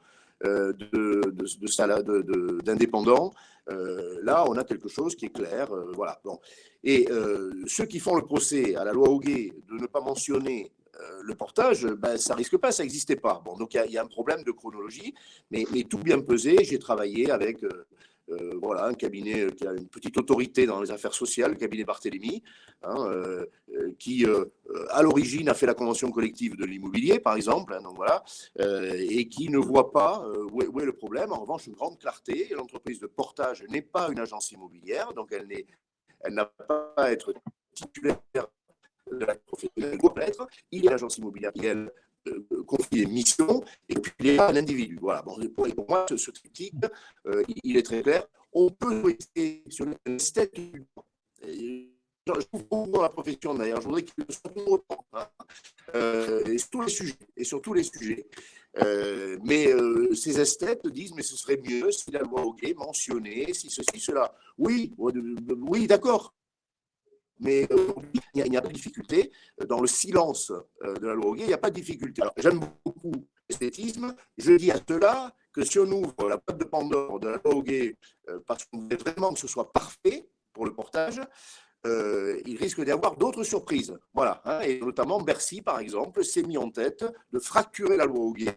d'indépendants. Là, on a quelque chose qui est clair. Voilà. Bon. Et ceux qui font le procès à la loi Hoguet de ne pas mentionner le portage, ça risque pas, ça n'existait pas. Bon, donc il y a un problème de chronologie, mais tout bien pesé, j'ai travaillé avec un cabinet qui a une petite autorité dans les affaires sociales, le cabinet Barthélemy, qui à l'origine a fait la convention collective de l'immobilier, par exemple, donc voilà, et qui ne voit pas où est le problème. En revanche, une grande clarté, l'entreprise de portage n'est pas une agence immobilière, donc elle n'a pas à être titulaire de la professionnelle, il est l'agence immobilière qui, elle, confie des missions, et puis il est un individu. Voilà. Bon, pour moi, ce triptyque, il est très clair. On peut souhaiter sur un statut. Je trouve beaucoup dans la profession, d'ailleurs. Je voudrais qu'il soit tout autant, et sur tous les sujets. Mais ces esthètes disent, mais ce serait mieux si la loi Hoguet mentionnait, si ceci, cela. Oui, d'accord. Mais il n'y a pas de difficulté. Dans le silence de la loi Hoguet, il n'y a pas de difficulté. Alors, j'aime beaucoup l'esthétisme. Je dis à cela que si on ouvre la boîte de Pandore de la loi Hoguet, parce qu'on veut vraiment que ce soit parfait pour le portage, il risque d'y avoir d'autres surprises. Voilà. Et notamment Bercy, par exemple, s'est mis en tête de fracturer la loi Hoguet,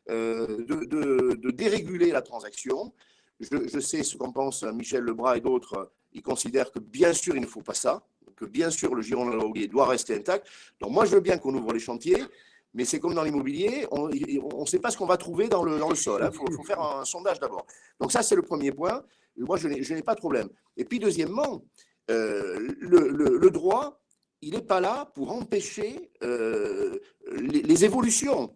de déréguler la transaction, et de je sais ce qu'en pense Michel Lebras et d'autres. Ils considèrent que bien sûr, il ne faut pas ça, que bien sûr, le giron de doit rester intact. Donc moi, je veux bien qu'on ouvre les chantiers, mais c'est comme dans l'immobilier, on ne sait pas ce qu'on va trouver dans le sol. Il faut faire un sondage d'abord. Donc ça, c'est le premier point. Moi, je n'ai pas de problème. Et puis, deuxièmement, le droit, il n'est pas là pour empêcher les évolutions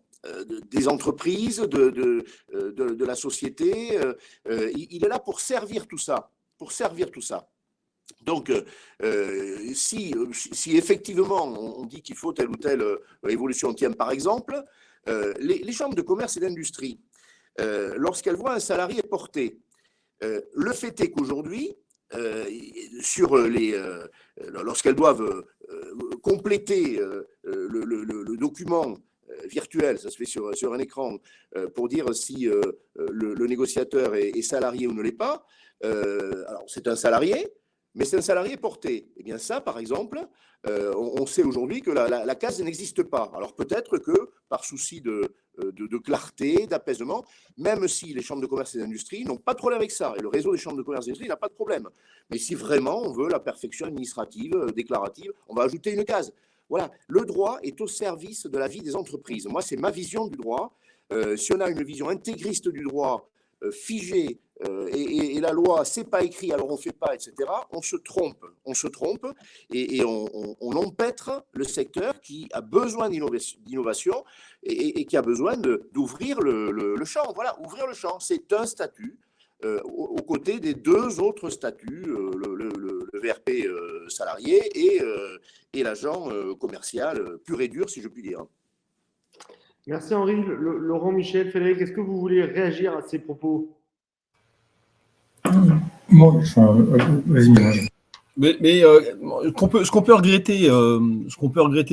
des entreprises, de la société. Il est là pour servir tout ça. Donc, si effectivement on dit qu'il faut telle ou telle évolution, tiens, par exemple, les chambres de commerce et d'industrie, lorsqu'elles voient un salarié porté, le fait est qu'aujourd'hui, lorsqu'elles doivent compléter le document virtuel, ça se fait sur un écran, pour dire si le négociateur est salarié ou ne l'est pas, alors c'est un salarié, mais c'est un salarié porté. Eh bien ça, par exemple, on sait aujourd'hui que la case n'existe pas. Alors peut-être que par souci de clarté, d'apaisement, même si les chambres de commerce et d'industrie n'ont pas de problème avec ça, et le réseau des chambres de commerce et d'industrie n'a pas de problème. Mais si vraiment on veut la perfection administrative, déclarative, on va ajouter une case. Voilà, le droit est au service de la vie des entreprises. Moi, c'est ma vision du droit. Si on a une vision intégriste du droit, figée, et la loi, c'est pas écrit, alors on fait pas, etc., on se trompe, et on empêtre le secteur qui a besoin d'innovation et qui a besoin d'ouvrir le champ. Voilà, ouvrir le champ, c'est un statut aux côtés des deux autres statuts, le VRP salarié et l'agent commercial pur et dur, si je puis dire.
Merci Henri. Laurent, Michel, Frédéric, est-ce que vous voulez réagir à ces propos?
Vas-y.
Mais ce qu'on peut regretter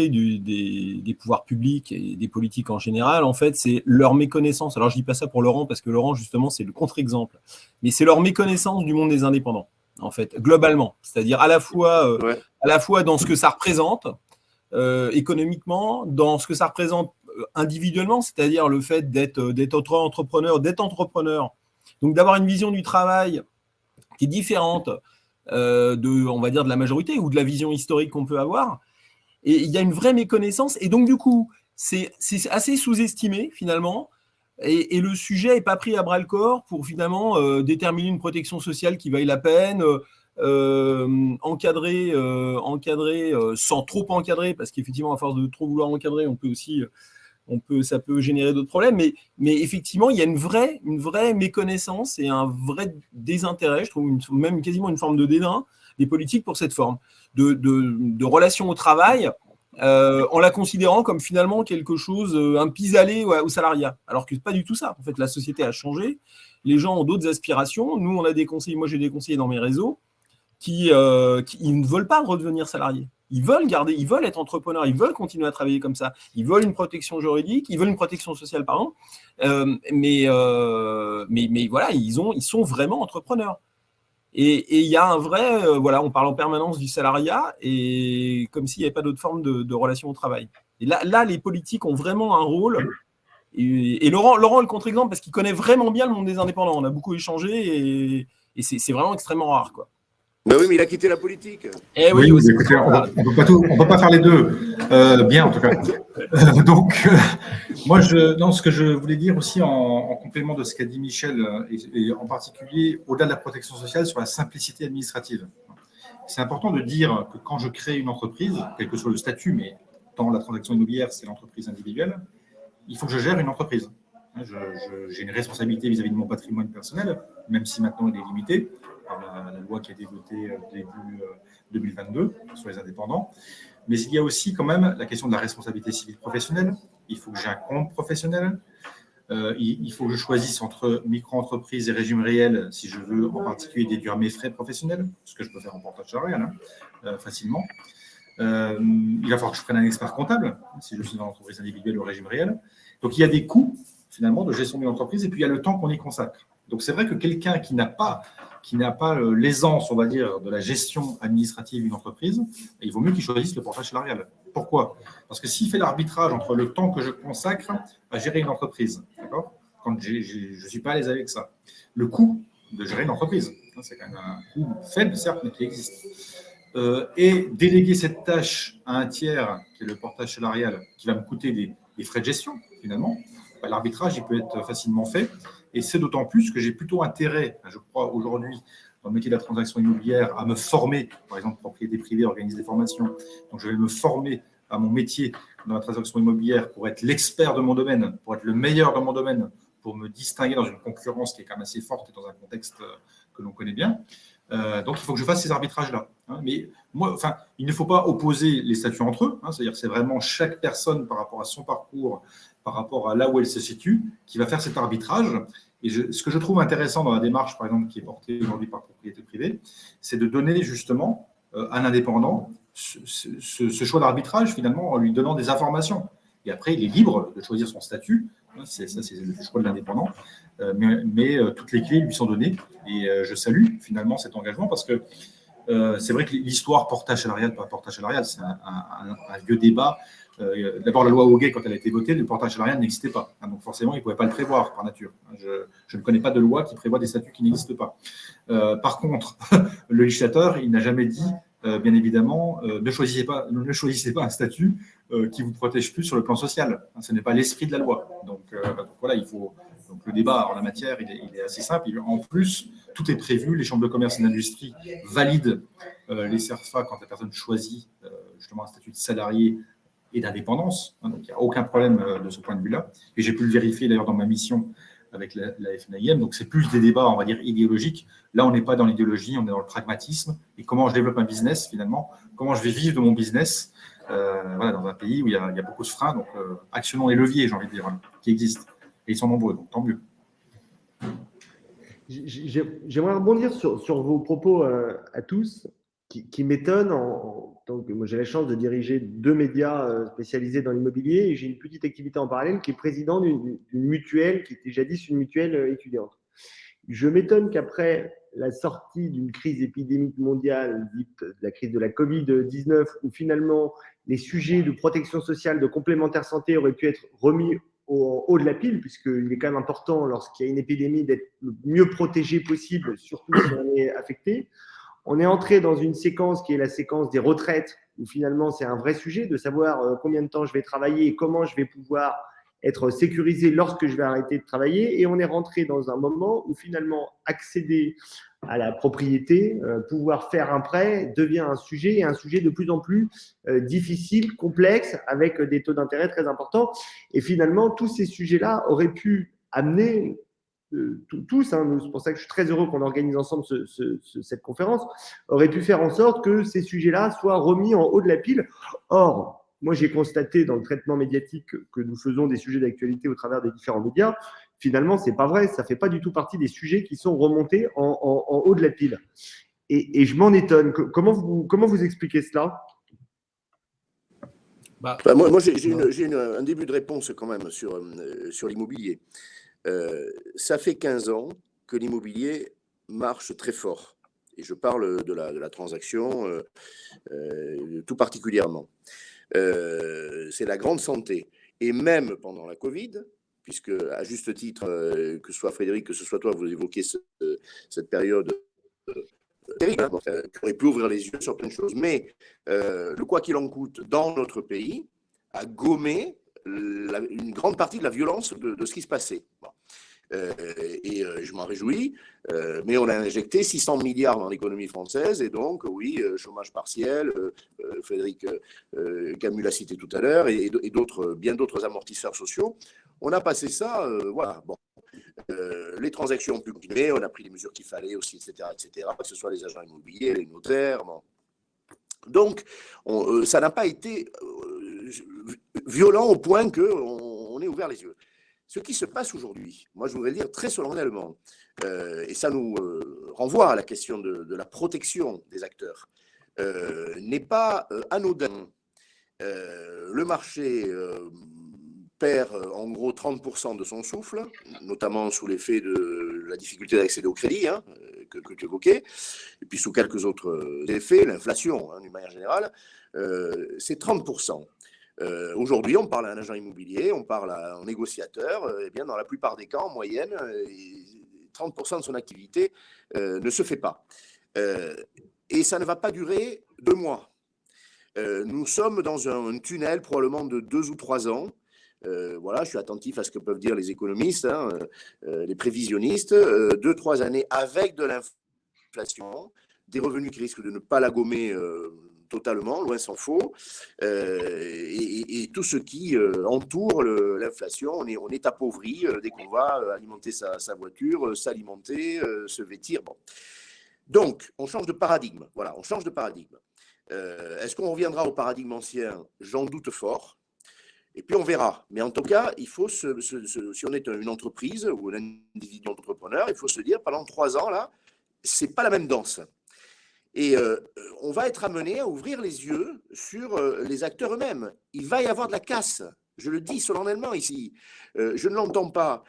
des pouvoirs publics et des politiques en général, en fait, c'est leur méconnaissance. Alors, je dis pas ça pour Laurent, parce que Laurent, justement, c'est le contre-exemple. Mais c'est leur méconnaissance du monde des indépendants, en fait, globalement. C'est-à-dire à la fois dans ce que ça représente économiquement, dans ce que ça représente individuellement, c'est-à-dire le fait d'être entrepreneur, donc d'avoir une vision du travail qui est différente on va dire, de la majorité ou de la vision historique qu'on peut avoir. Et il y a une vraie méconnaissance. Et donc, du coup, c'est assez sous-estimé, finalement. Et le sujet n'est pas pris à bras-le-corps pour, finalement, déterminer une protection sociale qui vaille la peine, encadrer sans trop encadrer, parce qu'effectivement, à force de trop vouloir encadrer, ça peut générer d'autres problèmes, mais effectivement, il y a une vraie méconnaissance et un vrai désintérêt, je trouve même quasiment une forme de dédain des politiques pour cette forme de relation au travail, en la considérant comme finalement quelque chose, un pis-aller au salariat, alors que c'est pas du tout ça. En fait, la société a changé, les gens ont d'autres aspirations. Nous, on a des conseillers, moi j'ai des conseillers dans mes réseaux qui ils ne veulent pas redevenir salariés. Ils veulent être entrepreneurs, ils veulent continuer à travailler comme ça, ils veulent une protection juridique, ils veulent une protection sociale, pardon, mais voilà, ils sont vraiment entrepreneurs. Et il y a un vrai, on parle en permanence du salariat, et comme s'il n'y avait pas d'autre forme de relation au travail. Et là, les politiques ont vraiment un rôle. Et Laurent est le contre-exemple parce qu'il connaît vraiment bien le monde des indépendants. On a beaucoup échangé et c'est vraiment extrêmement rare, quoi.
Ben oui, mais il a quitté la politique.
Eh oui, écoutez, on ne peut pas faire les deux. Bien, en tout cas. Moi, ce que je voulais dire aussi en complément de ce qu'a dit Michel, et en particulier au-delà de la protection sociale, sur la simplicité administrative. C'est important de dire que quand je crée une entreprise, quel que soit le statut, mais dans la transaction immobilière, c'est l'entreprise individuelle, il faut que je gère une entreprise. J'ai une responsabilité vis-à-vis de mon patrimoine personnel, même si maintenant il est limité par la loi qui a été votée début 2022 sur les indépendants. Mais il y a aussi quand même la question de la responsabilité civile professionnelle. Il faut que j'ai un compte professionnel. Il faut que je choisisse entre micro-entreprise et régime réel si je veux en particulier déduire mes frais professionnels, ce que je peux faire en portage salarial facilement. Il va falloir que je prenne un expert comptable si je suis dans l'entreprise individuelle ou régime réel. Donc il y a des coûts finalement de gestion d'une entreprise et puis il y a le temps qu'on y consacre. Donc c'est vrai que quelqu'un qui n'a pas l'aisance, on va dire, de la gestion administrative d'une entreprise, il vaut mieux qu'il choisisse le portage salarial. Pourquoi ? Parce que s'il fait l'arbitrage entre le temps que je consacre à gérer une entreprise, d'accord ? Quand je ne suis pas à l'aise avec ça, le coût de gérer une entreprise. C'est quand même un coût faible, certes, mais qui existe. Et déléguer cette tâche à un tiers, qui est le portage salarial, qui va me coûter des frais de gestion, finalement, l'arbitrage, il peut être facilement fait. Et c'est d'autant plus que j'ai plutôt intérêt, je crois, aujourd'hui, dans le métier de la transaction immobilière, à me former, par exemple, propriété privée organise des formations. Donc, je vais me former à mon métier dans la transaction immobilière pour être l'expert de mon domaine, pour être le meilleur dans mon domaine, pour me distinguer dans une concurrence qui est quand même assez forte et dans un contexte que l'on connaît bien. Donc, il faut que je fasse ces arbitrages-là. Mais moi, il ne faut pas opposer les statuts entre eux. C'est-à-dire que c'est vraiment chaque personne par rapport à son parcours, par rapport à là où elle se situe, qui va faire cet arbitrage. Et ce que je trouve intéressant dans la démarche, par exemple, qui est portée aujourd'hui par propriété privée, c'est de donner justement à l'indépendant ce choix d'arbitrage, finalement, en lui donnant des informations. Et après, il est libre de choisir son statut. C'est le choix de l'indépendant. Mais toutes les clés lui sont données. Et je salue finalement cet engagement parce que c'est vrai que l'histoire portage salarial, pas portage salarial, c'est un vieux débat. D'abord, la loi Hoguet, quand elle a été votée, le portage salarial n'existait pas. Donc forcément, il ne pouvait pas le prévoir par nature. Je ne connais pas de loi qui prévoit des statuts qui n'existent pas. Par contre, le législateur, il n'a jamais dit, bien évidemment, ne choisissez pas un statut qui vous protège plus sur le plan social. Ce n'est pas l'esprit de la loi. Donc voilà, il faut. Donc le débat en la matière, il est assez simple. En plus, tout est prévu. Les chambres de commerce et d'industrie valident les CERFA quand la personne choisit justement un statut de salarié et d'indépendance. Donc il n'y a aucun problème de ce point de vue-là. Et j'ai pu le vérifier d'ailleurs dans ma mission avec la FNAIM. Donc c'est plus des débats, on va dire, idéologiques. Là, on n'est pas dans l'idéologie, on est dans le pragmatisme. Et comment je développe un business finalement, comment je vais vivre de mon business voilà, dans un pays où il y a beaucoup de freins. Donc actionnons les leviers, j'ai envie de dire, qui existent. Et ils sont nombreux, donc tant mieux.
J'aimerais rebondir sur vos propos à tous qui m'étonnent. Donc, moi, j'ai la chance de diriger 2 médias spécialisés dans l'immobilier et j'ai une petite activité en parallèle qui est président d'une mutuelle qui était jadis une mutuelle étudiante. Je m'étonne qu'après la sortie d'une crise épidémique mondiale, dite la crise de la Covid-19, où finalement les sujets de protection sociale, de complémentaire santé auraient pu être remis au haut de la pile, puisqu'il est quand même important, lorsqu'il y a une épidémie, d'être le mieux protégé possible, surtout si on est affecté. On est entré dans une séquence qui est la séquence des retraites, où finalement c'est un vrai sujet de savoir combien de temps je vais travailler et comment je vais pouvoir être sécurisé lorsque je vais arrêter de travailler. Et on est rentré dans un moment où finalement accéder à la propriété, pouvoir faire un prêt devient un sujet de plus en plus difficile, complexe, avec des taux d'intérêt très importants. Et finalement, tous ces sujets-là auraient pu amener tous, c'est pour ça que je suis très heureux qu'on organise ensemble cette conférence, auraient pu faire en sorte que ces sujets-là soient remis en haut de la pile. Or, moi, j'ai constaté dans le traitement médiatique que nous faisons des sujets d'actualité au travers des différents médias. Finalement, ce n'est pas vrai. Ça ne fait pas du tout partie des sujets qui sont remontés en haut de la pile. Et je m'en étonne. Comment vous expliquez cela ?
Moi, j'ai un début de réponse quand même sur l'immobilier. Ça fait 15 ans que l'immobilier marche très fort. Et je parle de la transaction tout particulièrement. C'est la grande santé. Et même pendant la Covid, puisque à juste titre, que ce soit Frédéric, que ce soit toi, vous évoquez cette période terrible, qui aurait pu ouvrir les yeux sur plein de choses. Mais le quoi qu'il en coûte dans notre pays a gommé une grande partie de la violence de ce qui se passait. Bon. Je m'en réjouis, mais on a injecté 600 milliards dans l'économie française, et donc, oui, chômage partiel, Frédéric Camus l'a cité tout à l'heure, et bien d'autres amortisseurs sociaux. On a passé ça, voilà, bon. Les transactions ont pu continuer, on a pris les mesures qu'il fallait aussi, etc., que ce soit les agents immobiliers, les notaires, bon. Donc, ça n'a pas été violent au point qu'on ait ouvert les yeux. Ce qui se passe aujourd'hui, moi je voudrais le dire très solennellement, et ça nous renvoie à la question de la protection des acteurs, n'est pas anodin. Le marché perd en gros 30% de son souffle, notamment sous l'effet de la difficulté d'accéder au crédit, que tu évoquais, et puis sous quelques autres effets, l'inflation, d'une manière générale, c'est 30%. Aujourd'hui, on parle à un agent immobilier, on parle à un négociateur, et bien dans la plupart des cas, en moyenne, 30% de son activité ne se fait pas. Et ça ne va pas durer 2 mois. Nous sommes dans un tunnel probablement de 2 ou 3 ans. Voilà, je suis attentif à ce que peuvent dire les économistes, les prévisionnistes. 2-3 années avec de l'inflation, des revenus qui risquent de ne pas la gommer totalement, loin s'en faut, et tout ce qui entoure l'inflation. On est appauvri dès qu'on va alimenter sa voiture, s'alimenter, se vêtir. Bon. Donc, on change de paradigme. Voilà, on change de paradigme. Est-ce qu'on reviendra au paradigme ancien? J'en doute fort. Et puis on verra. Mais en tout cas, il faut si on est une entreprise ou un individu entrepreneur, il faut se dire pendant 3 ans, là, c'est pas la même danse. Et on va être amené à ouvrir les yeux sur les acteurs eux-mêmes. Il va y avoir de la casse. Je le dis solennellement ici. Je ne l'entends pas.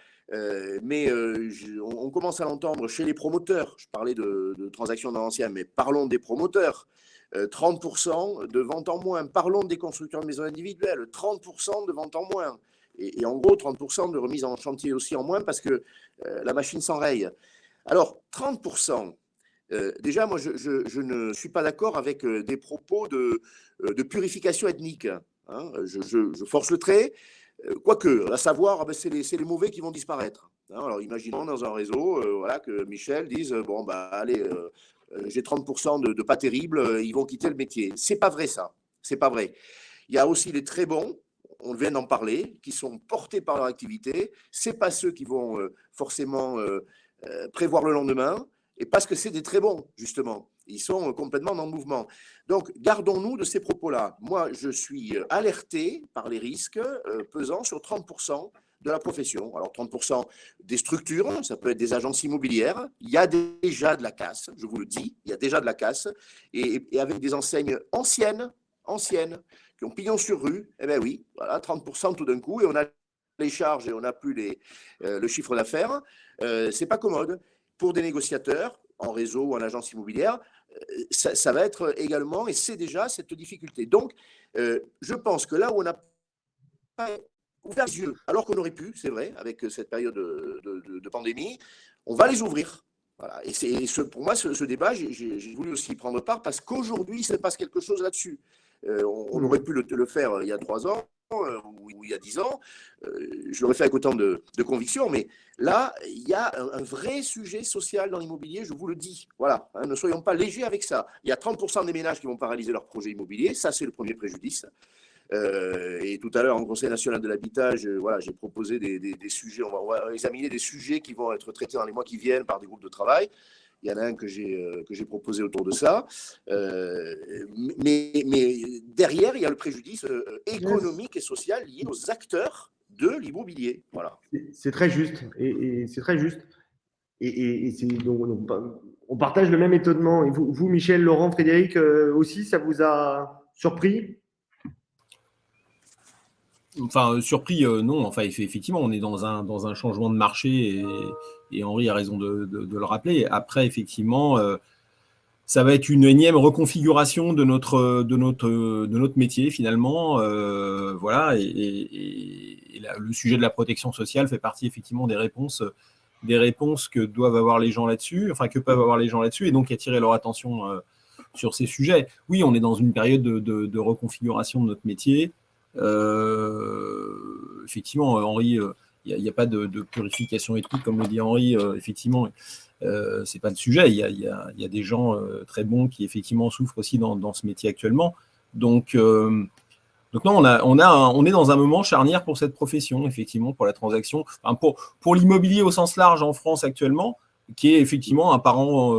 Mais on commence à l'entendre chez les promoteurs. Je parlais de transactions dans l'ancien, mais parlons des promoteurs. 30% de ventes en moins. Parlons des constructeurs de maisons individuelles. 30% de ventes en moins. Et en gros, 30% de remise en chantier aussi en moins parce que la machine s'enraye. Alors, 30%. Déjà, moi, je ne suis pas d'accord avec des propos de purification ethnique. Hein. Je force le trait. Quoique, à savoir, c'est les mauvais qui vont disparaître. Hein. Alors, imaginons dans un réseau voilà, que Michel dise bon, bah, allez, j'ai 30% de pas terribles, ils vont quitter le métier. C'est pas vrai, ça. C'est pas vrai. Il y a aussi les très bons, on vient d'en parler, qui sont portés par leur activité. C'est pas ceux qui vont forcément prévoir le lendemain, et parce que c'est des très bons, justement. Ils sont complètement dans le mouvement. Donc, gardons-nous de ces propos-là. Moi, je suis alerté par les risques pesant sur 30% de la profession. Alors, 30% des structures, ça peut être des agences immobilières. Il y a déjà de la casse, je vous le dis, il y a déjà de la casse. Et avec des enseignes anciennes, qui ont pignon sur rue, eh bien oui, voilà, 30% tout d'un coup, et on a les charges et on n'a plus le chiffre d'affaires. C'est pas commode. Pour des négociateurs, en réseau ou en agence immobilière, ça va être également, et c'est déjà cette difficulté. Donc, je pense que là où on n'a pas ouvert les yeux, alors qu'on aurait pu, c'est vrai, avec cette période de pandémie, on va les ouvrir. Voilà. Et pour moi, ce débat, j'ai voulu aussi y prendre part parce qu'aujourd'hui, il se passe quelque chose là-dessus. On aurait pu le faire il y a 3 ans, ou il y a 10 ans. Je l'aurais fait avec autant de conviction, mais là, il y a un vrai sujet social dans l'immobilier, je vous le dis. Voilà, hein, ne soyons pas légers avec ça. Il y a 30% des ménages qui vont paralyser leur projet immobilier, ça c'est le premier préjudice. Et tout à l'heure, en Conseil national de l'habitat, voilà, j'ai proposé des sujets, on va examiner des sujets qui vont être traités dans les mois qui viennent par des groupes de travail. Il y en a un que j'ai proposé autour de ça. Mais derrière, il y a le préjudice économique et social lié aux acteurs de l'immobilier. Voilà.
C'est très juste. Et c'est très juste. Et donc, on partage le même étonnement. Et vous, Michel, Laurent, Frédéric, aussi, ça vous a surpris?
Enfin, surpris, non. Enfin, effectivement, on est dans un changement de marché et Henri a raison de le rappeler. Après, effectivement, ça va être une énième reconfiguration de notre métier, finalement. Voilà. Et le sujet de la protection sociale fait partie, effectivement, des réponses que doivent avoir les gens là-dessus, enfin, que peuvent avoir les gens là-dessus, et donc attirer leur attention sur ces sujets. Oui, on est dans une période de reconfiguration de notre métier. Effectivement, Henri, il n'y a pas de purification ethnique, comme le dit Henri. Effectivement, c'est pas le sujet. Il y a des gens très bons qui effectivement souffrent aussi dans ce métier actuellement. Donc non, on est dans un moment charnière pour cette profession, effectivement, pour la transaction, enfin, pour l'immobilier au sens large en France actuellement, qui est effectivement un parent,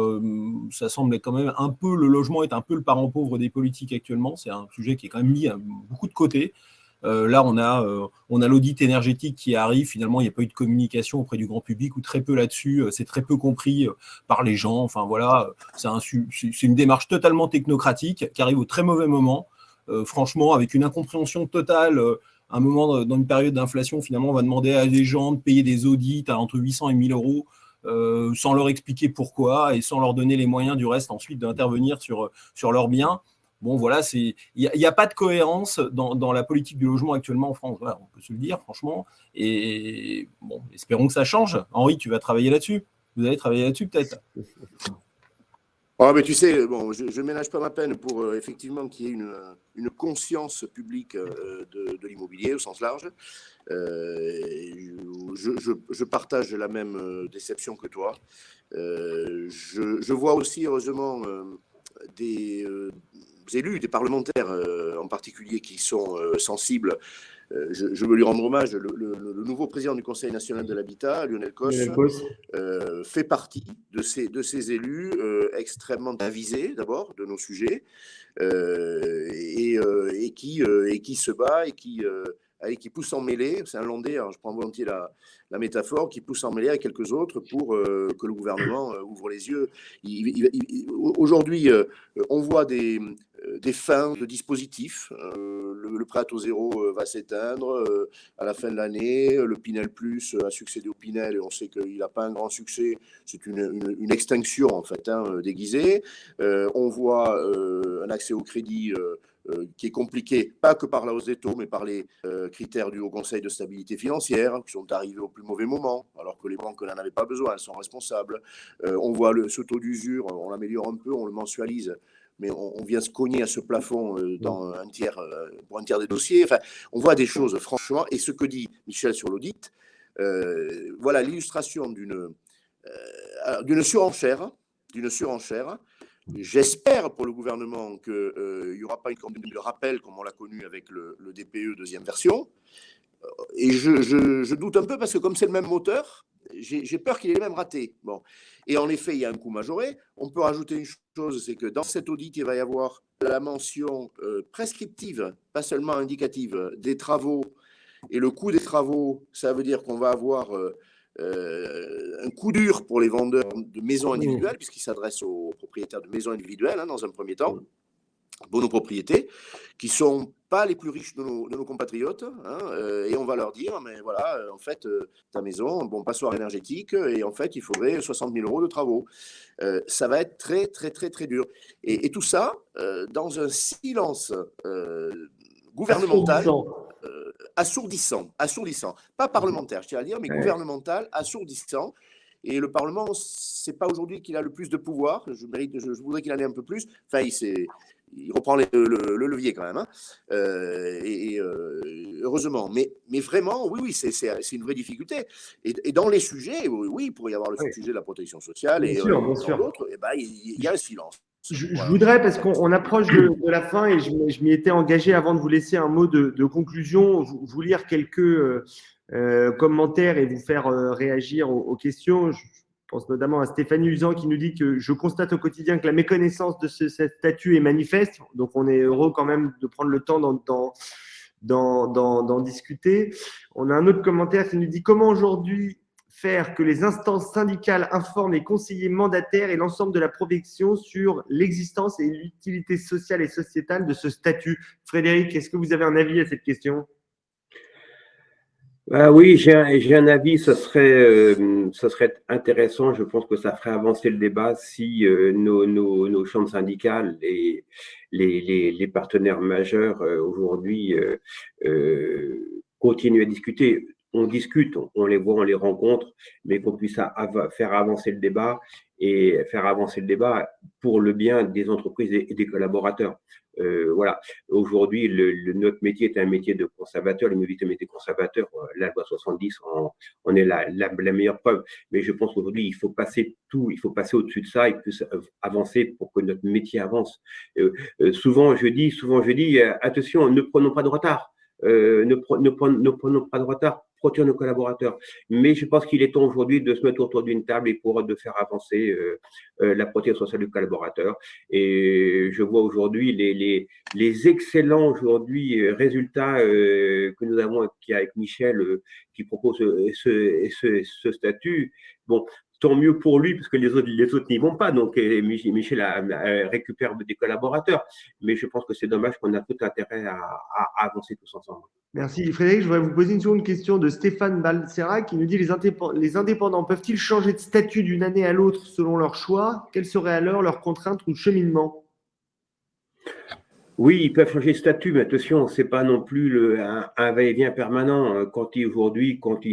ça semble être quand même un peu, le logement est un peu le parent pauvre des politiques actuellement. C'est un sujet qui est quand même mis beaucoup de côté. Là, on a l'audit énergétique qui arrive. Finalement, il n'y a pas eu de communication auprès du grand public ou très peu là-dessus. C'est très peu compris par les gens. Enfin voilà, c'est une démarche totalement technocratique qui arrive au très mauvais moment. Franchement, avec une incompréhension totale. À un moment, dans une période d'inflation, finalement, on va demander à des gens de payer des audits à entre 800 et 1000 euros. Sans leur expliquer pourquoi et sans leur donner les moyens du reste ensuite d'intervenir sur leurs biens. Bon, voilà, il n'y a pas de cohérence dans la politique du logement actuellement en France. Voilà, on peut se le dire, franchement. Et bon, espérons que ça change. Henri, tu vas travailler là-dessus. Vous allez travailler là-dessus peut-être.
Ah, mais tu sais, bon, je ne ménage pas ma peine pour effectivement qu'il y ait une conscience publique de l'immobilier au sens large. Je partage la même déception que toi. Je vois aussi, heureusement, des élus, des parlementaires en particulier, qui sont sensibles. Je veux lui rendre hommage. Le nouveau président du Conseil national de l'habitat, Lionel Causse, fait partie de ces élus extrêmement avisés d'abord de nos sujets et qui se bat et qui pousse en mêlée. C'est un Landais, hein, je prends volontiers la métaphore, qui pousse en mêlée avec quelques autres pour que le gouvernement ouvre les yeux. Aujourd'hui, on voit des fins de dispositifs. Le prêt à taux zéro va s'éteindre à la fin de l'année. Le Pinel Plus a succédé au Pinel et on sait qu'il n'a pas un grand succès. C'est une extinction en fait, hein, déguisée. On voit un accès au crédit qui est compliqué, pas que par la hausse des taux, mais par les critères du Haut Conseil de stabilité financière, qui sont arrivés au plus mauvais moment, alors que les banques n'en avaient pas besoin, elles sont responsables. On voit ce taux d'usure, on l'améliore un peu, on le mensualise, mais on vient se cogner à ce plafond pour un tiers des dossiers. Enfin, on voit des choses, franchement, et ce que dit Michel sur l'audit, voilà l'illustration d'une surenchère. J'espère pour le gouvernement qu'il n'y aura pas une campagne de rappel comme on l'a connu avec le DPE deuxième version. Et je doute un peu parce que comme c'est le même moteur, j'ai peur qu'il ait les mêmes ratés. Bon. Et en effet, il y a un coût majoré. On peut rajouter une chose, c'est que dans cet audit, il va y avoir la mention prescriptive, pas seulement indicative, des travaux. Et le coût des travaux, ça veut dire qu'on va avoir un coup dur pour les vendeurs de maisons individuelles, puisqu'ils s'adressent aux propriétaires de maisons individuelles, hein, dans un premier temps, monopropriétés, qui ne sont pas les plus riches de nos compatriotes, hein, et on va leur dire, mais voilà, en fait, ta maison, bon, passoire énergétique, et en fait, il faudrait 60 000 € de travaux. Ça va être très, très, très, très dur. Et tout ça, dans un silence gouvernemental, assourdissant, pas parlementaire, je tiens à dire, mais gouvernemental, assourdissant. Et le Parlement, c'est pas aujourd'hui qu'il a le plus de pouvoir. Je voudrais qu'il en ait un peu plus. Enfin, il reprend le levier quand même, hein. Heureusement. Mais vraiment, oui, c'est une vraie difficulté. Et dans les sujets, oui, il pourrait y avoir le sujet de la protection sociale
bien
et
sûr.
dans d'autres, il y a un silence.
Je voudrais, parce qu'on approche de la fin et je m'y étais engagé avant de vous laisser un mot de conclusion, vous lire quelques commentaires et vous faire réagir aux questions. Je pense notamment à Stéphanie Usan qui nous dit que je constate au quotidien que la méconnaissance de ce statut est manifeste. Donc, on est heureux quand même de prendre le temps d'en discuter. On a un autre commentaire qui nous dit comment aujourd'hui faire que les instances syndicales informent les conseillers mandataires et l'ensemble de la profession sur l'existence et l'utilité sociale et sociétale de ce statut. Frédéric, est-ce que vous avez un avis à cette question ?
Oui, j'ai un avis, ce serait intéressant, je pense que ça ferait avancer le débat si nos chambres syndicales et les partenaires majeurs aujourd'hui continuent à discuter. On discute, on les voit, on les rencontre, mais qu'on puisse faire avancer le débat et faire avancer le débat pour le bien des entreprises et des collaborateurs. Voilà. Aujourd'hui, notre métier est un métier de conservateur, l'immobilier est un métier conservateur. La loi 70 on est la meilleure preuve. Mais je pense qu'aujourd'hui, il faut passer au-dessus de ça et plus avancer pour que notre métier avance. Souvent, je dis, attention, ne prenons pas de retard. Ne prenons pas de retard, protégeons nos collaborateurs. Mais je pense qu'il est temps aujourd'hui de se mettre autour d'une table et de faire avancer la protection sociale du collaborateur. Et je vois aujourd'hui les excellents aujourd'hui résultats que nous avons avec Michel qui propose ce statut. Bon, tant mieux pour lui, parce que les autres n'y vont pas. Donc, Michel récupère des collaborateurs. Mais je pense que c'est dommage qu'on a tout intérêt à avancer tous ensemble.
Merci. Frédéric, je voudrais vous poser une seconde question de Stéphane Balsera qui nous dit les indépendants peuvent-ils changer de statut d'une année à l'autre selon leur choix ? Quelles seraient alors leurs contraintes ou cheminements ?
Oui, ils peuvent changer de statut, mais attention, c'est pas non plus un va-et-vient permanent. Quand ils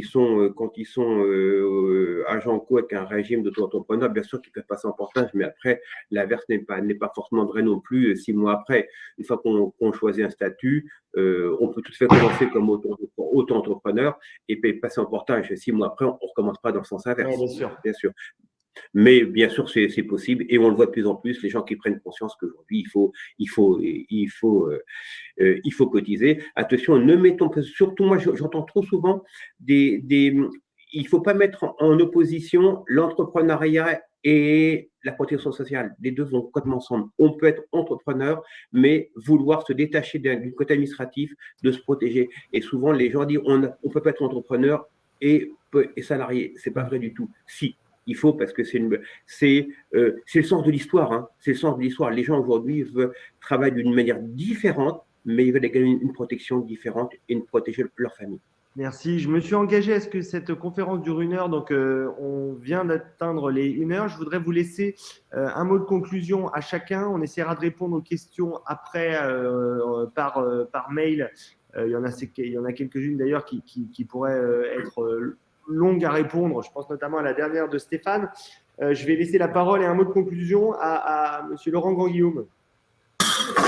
sont agents co avec un régime d'auto-entrepreneur, bien sûr qu'ils peuvent passer en portage, mais après, l'inverse n'est pas forcément vrai non plus 6 mois après. Une fois qu'on choisit un statut, on peut tout à fait commencer comme auto-entrepreneur et puis passer en portage. 6 mois après, on recommence pas dans le sens inverse.
Ouais, bien sûr.
Bien sûr. Mais bien sûr, c'est possible et on le voit de plus en plus, les gens qui prennent conscience qu'aujourd'hui, il faut cotiser. Attention, ne mettons pas, surtout moi, j'entends trop souvent il ne faut pas mettre en opposition l'entrepreneuriat et la protection sociale. Les deux vont complètement ensemble. On peut être entrepreneur, mais vouloir se détacher d'une côté administratif, de se protéger. Et souvent, les gens disent on ne peut pas être entrepreneur et salarié. Ce n'est pas vrai du tout. Si, il faut, parce que c'est le sens de l'histoire. Hein. C'est le sens de l'histoire. Les gens aujourd'hui travaillent d'une manière différente, mais ils veulent gagner une protection différente et protéger leur famille.
Merci. Je me suis engagé à ce que cette conférence dure 1 heure, donc on vient d'atteindre les 1 heure. Je voudrais vous laisser un mot de conclusion à chacun. On essaiera de répondre aux questions après par mail. Il y en a quelques-unes d'ailleurs qui pourraient être longues à répondre. Je pense notamment à la dernière de Stéphane. Je vais laisser la parole et un mot de conclusion à M. Laurent Grand-Guillaume.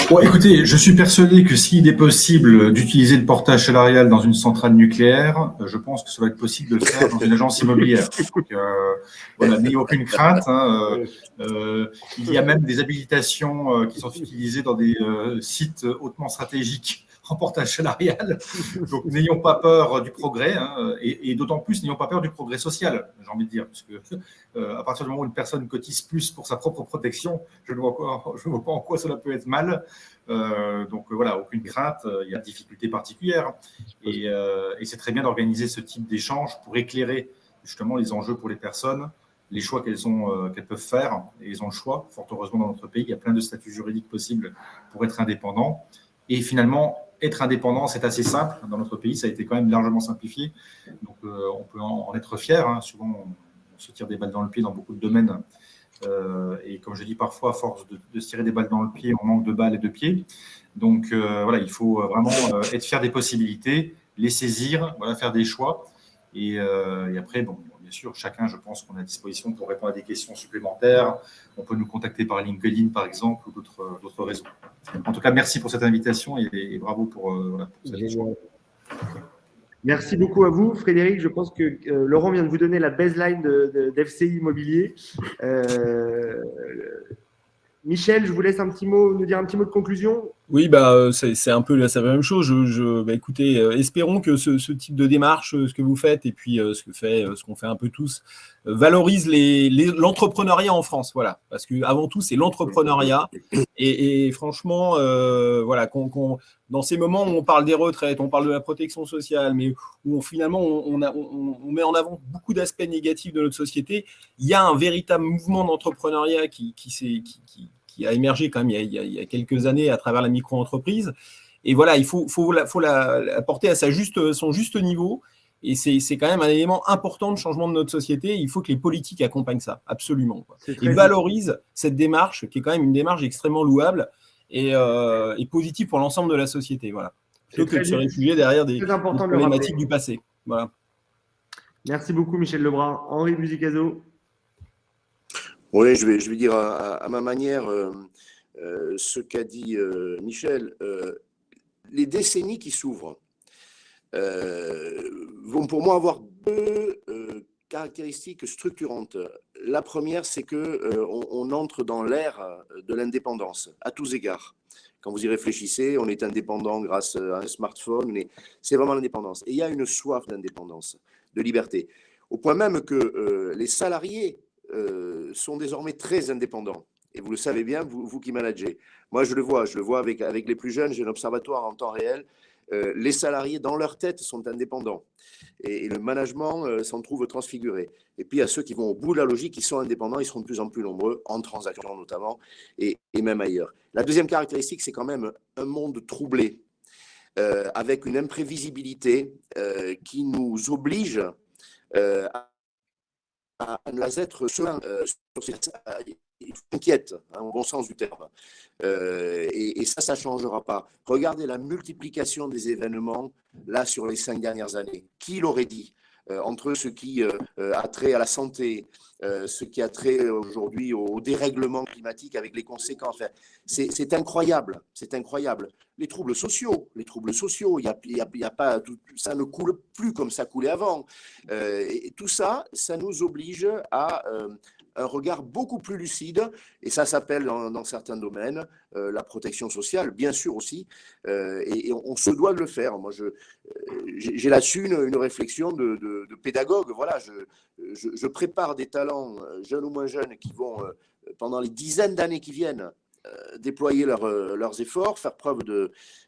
Bon, écoutez, je suis persuadé que s'il est possible d'utiliser le portage salarial dans une centrale nucléaire, je pense que ça va être possible de le faire dans une agence immobilière. Donc, voilà, n'ayez aucune crainte. Hein, il y a même des habilitations qui sont utilisées dans des sites hautement stratégiques en portage salarial. Donc, n'ayons pas peur du progrès, hein, et d'autant plus, n'ayons pas peur du progrès social, j'ai envie de dire, parce que à partir du moment où une personne cotise plus pour sa propre protection, je ne vois pas en quoi cela peut être mal. Donc voilà, aucune crainte, il y a des difficultés particulières. Et c'est très bien d'organiser ce type d'échange pour éclairer justement les enjeux pour les personnes, les choix qu'elles peuvent faire, et ils ont le choix. Fort heureusement, dans notre pays, il y a plein de statuts juridiques possibles pour être indépendant. Et finalement, être indépendant, c'est assez simple. Dans notre pays, ça a été quand même largement simplifié. Donc, on peut en être fier. Hein. Souvent, on se tire des balles dans le pied dans beaucoup de domaines. Et comme je dis parfois, à force de se tirer des balles dans le pied, on manque de balles et de pieds. Donc, voilà, il faut vraiment être fier des possibilités, les saisir, voilà, faire des choix. Et après, bon, bien sûr, chacun, je pense qu'on est à disposition pour répondre à des questions supplémentaires. On peut nous contacter par LinkedIn, par exemple, ou d'autres réseaux. En tout cas, merci pour cette invitation et bravo pour cette échange.
Merci beaucoup à vous, Frédéric. Je pense que Laurent vient de vous donner la baseline d'FCI Immobilier. Michel, je vous laisse nous dire un petit mot de conclusion.
Oui, c'est un peu la même chose. Écoutez, espérons que ce type de démarche, ce que vous faites, et puis ce qu'on fait un peu tous, valorise l'entrepreneuriat en France. Voilà, parce que avant tout, c'est l'entrepreneuriat. Et franchement, voilà, dans ces moments où on parle des retraites, on parle de la protection sociale, mais où finalement on met en avant beaucoup d'aspects négatifs de notre société, il y a un véritable mouvement d'entrepreneuriat qui a émergé quand même il y a quelques années à travers la micro-entreprise. Et voilà, il faut la porter à son juste niveau. Et c'est quand même un élément important de changement de notre société. Il faut que les politiques accompagnent ça, absolument. Et valorisent cette démarche, qui est quand même une démarche extrêmement louable et positive pour l'ensemble de la société. Voilà. Plutôt que de se réfugier derrière des problématiques du passé. Voilà.
Merci beaucoup, Michel Lebrun. Henri Musicazo.
Oui, je vais dire à ma manière ce qu'a dit Michel. Les décennies qui s'ouvrent vont pour moi avoir deux caractéristiques structurantes. La première, c'est qu'on entre dans l'ère de l'indépendance, à tous égards. Quand vous y réfléchissez, on est indépendant grâce à un smartphone, mais c'est vraiment l'indépendance. Et il y a une soif d'indépendance, de liberté, au point même que les salariés sont désormais très indépendants. Et vous le savez bien, vous qui managez. Moi, je le vois avec les plus jeunes, j'ai un observatoire en temps réel. Les salariés, dans leur tête, sont indépendants. Et le management s'en trouve transfiguré. Et puis, il y a ceux qui vont au bout de la logique, qui sont indépendants, ils seront de plus en plus nombreux, en transactions notamment, et même ailleurs. La deuxième caractéristique, c'est quand même un monde troublé, avec une imprévisibilité qui nous oblige à à ne pas être serein sur ces inquiète, au bon sens du terme. Et ça ne changera pas. Regardez la multiplication des événements, là, sur les 5 dernières années. Qui l'aurait dit entre ce qui a trait à la santé, ce qui a trait aujourd'hui au dérèglement climatique avec les conséquences. Enfin, c'est incroyable, c'est incroyable. Les troubles sociaux, il y a pas, ça ne coule plus comme ça coulait avant. Et tout ça, ça nous oblige à un regard beaucoup plus lucide, et ça s'appelle dans certains domaines la protection sociale, bien sûr aussi, et on se doit de le faire. Moi, j'ai là-dessus une réflexion de pédagogue. Voilà, je prépare des talents, jeunes ou moins jeunes, qui vont, pendant les dizaines d'années qui viennent, déployer leurs efforts, faire preuve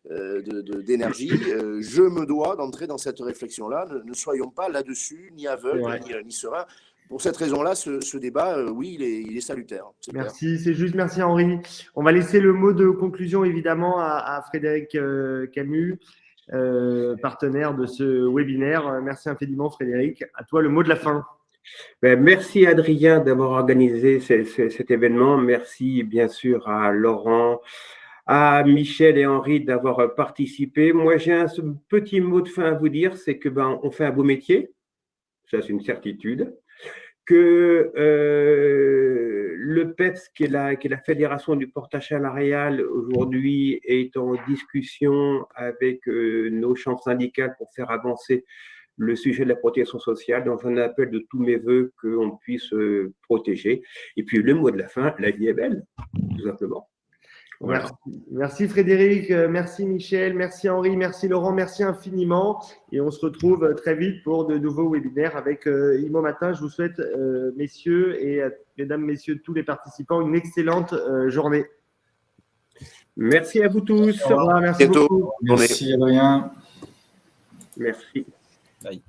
d'énergie. Je me dois d'entrer dans cette réflexion-là. Ne soyons pas là-dessus, ni aveugles, ni sereins. Pour cette raison-là, ce débat, oui, il est salutaire.
Merci, c'est juste. Merci Henri. On va laisser le mot de conclusion évidemment à Frédéric Camus, partenaire de ce webinaire. Merci infiniment Frédéric. À toi le mot de la fin.
Merci Adrien d'avoir organisé cet événement. Merci bien sûr à Laurent, à Michel et Henri d'avoir participé. Moi, j'ai un petit mot de fin à vous dire, c'est que on fait un beau métier, ça c'est une certitude, que le PEPS, qui est la Fédération du portage salarial, aujourd'hui est en discussion avec nos chambres syndicales pour faire avancer le sujet de la protection sociale. Donc, j'en appelle de tous mes voeux qu'on puisse protéger. Et puis, le mot de la fin, la vie est belle, tout simplement.
Voilà. Merci Frédéric, merci Michel, merci Henri, merci Laurent, merci infiniment. Et on se retrouve très vite pour de nouveaux webinaires avec Imo Matin. Je vous souhaite, messieurs et mesdames, messieurs, tous les participants, une excellente journée.
Merci à vous tous.
Au revoir, merci beaucoup.
Merci Adrien.
Merci.
Bye.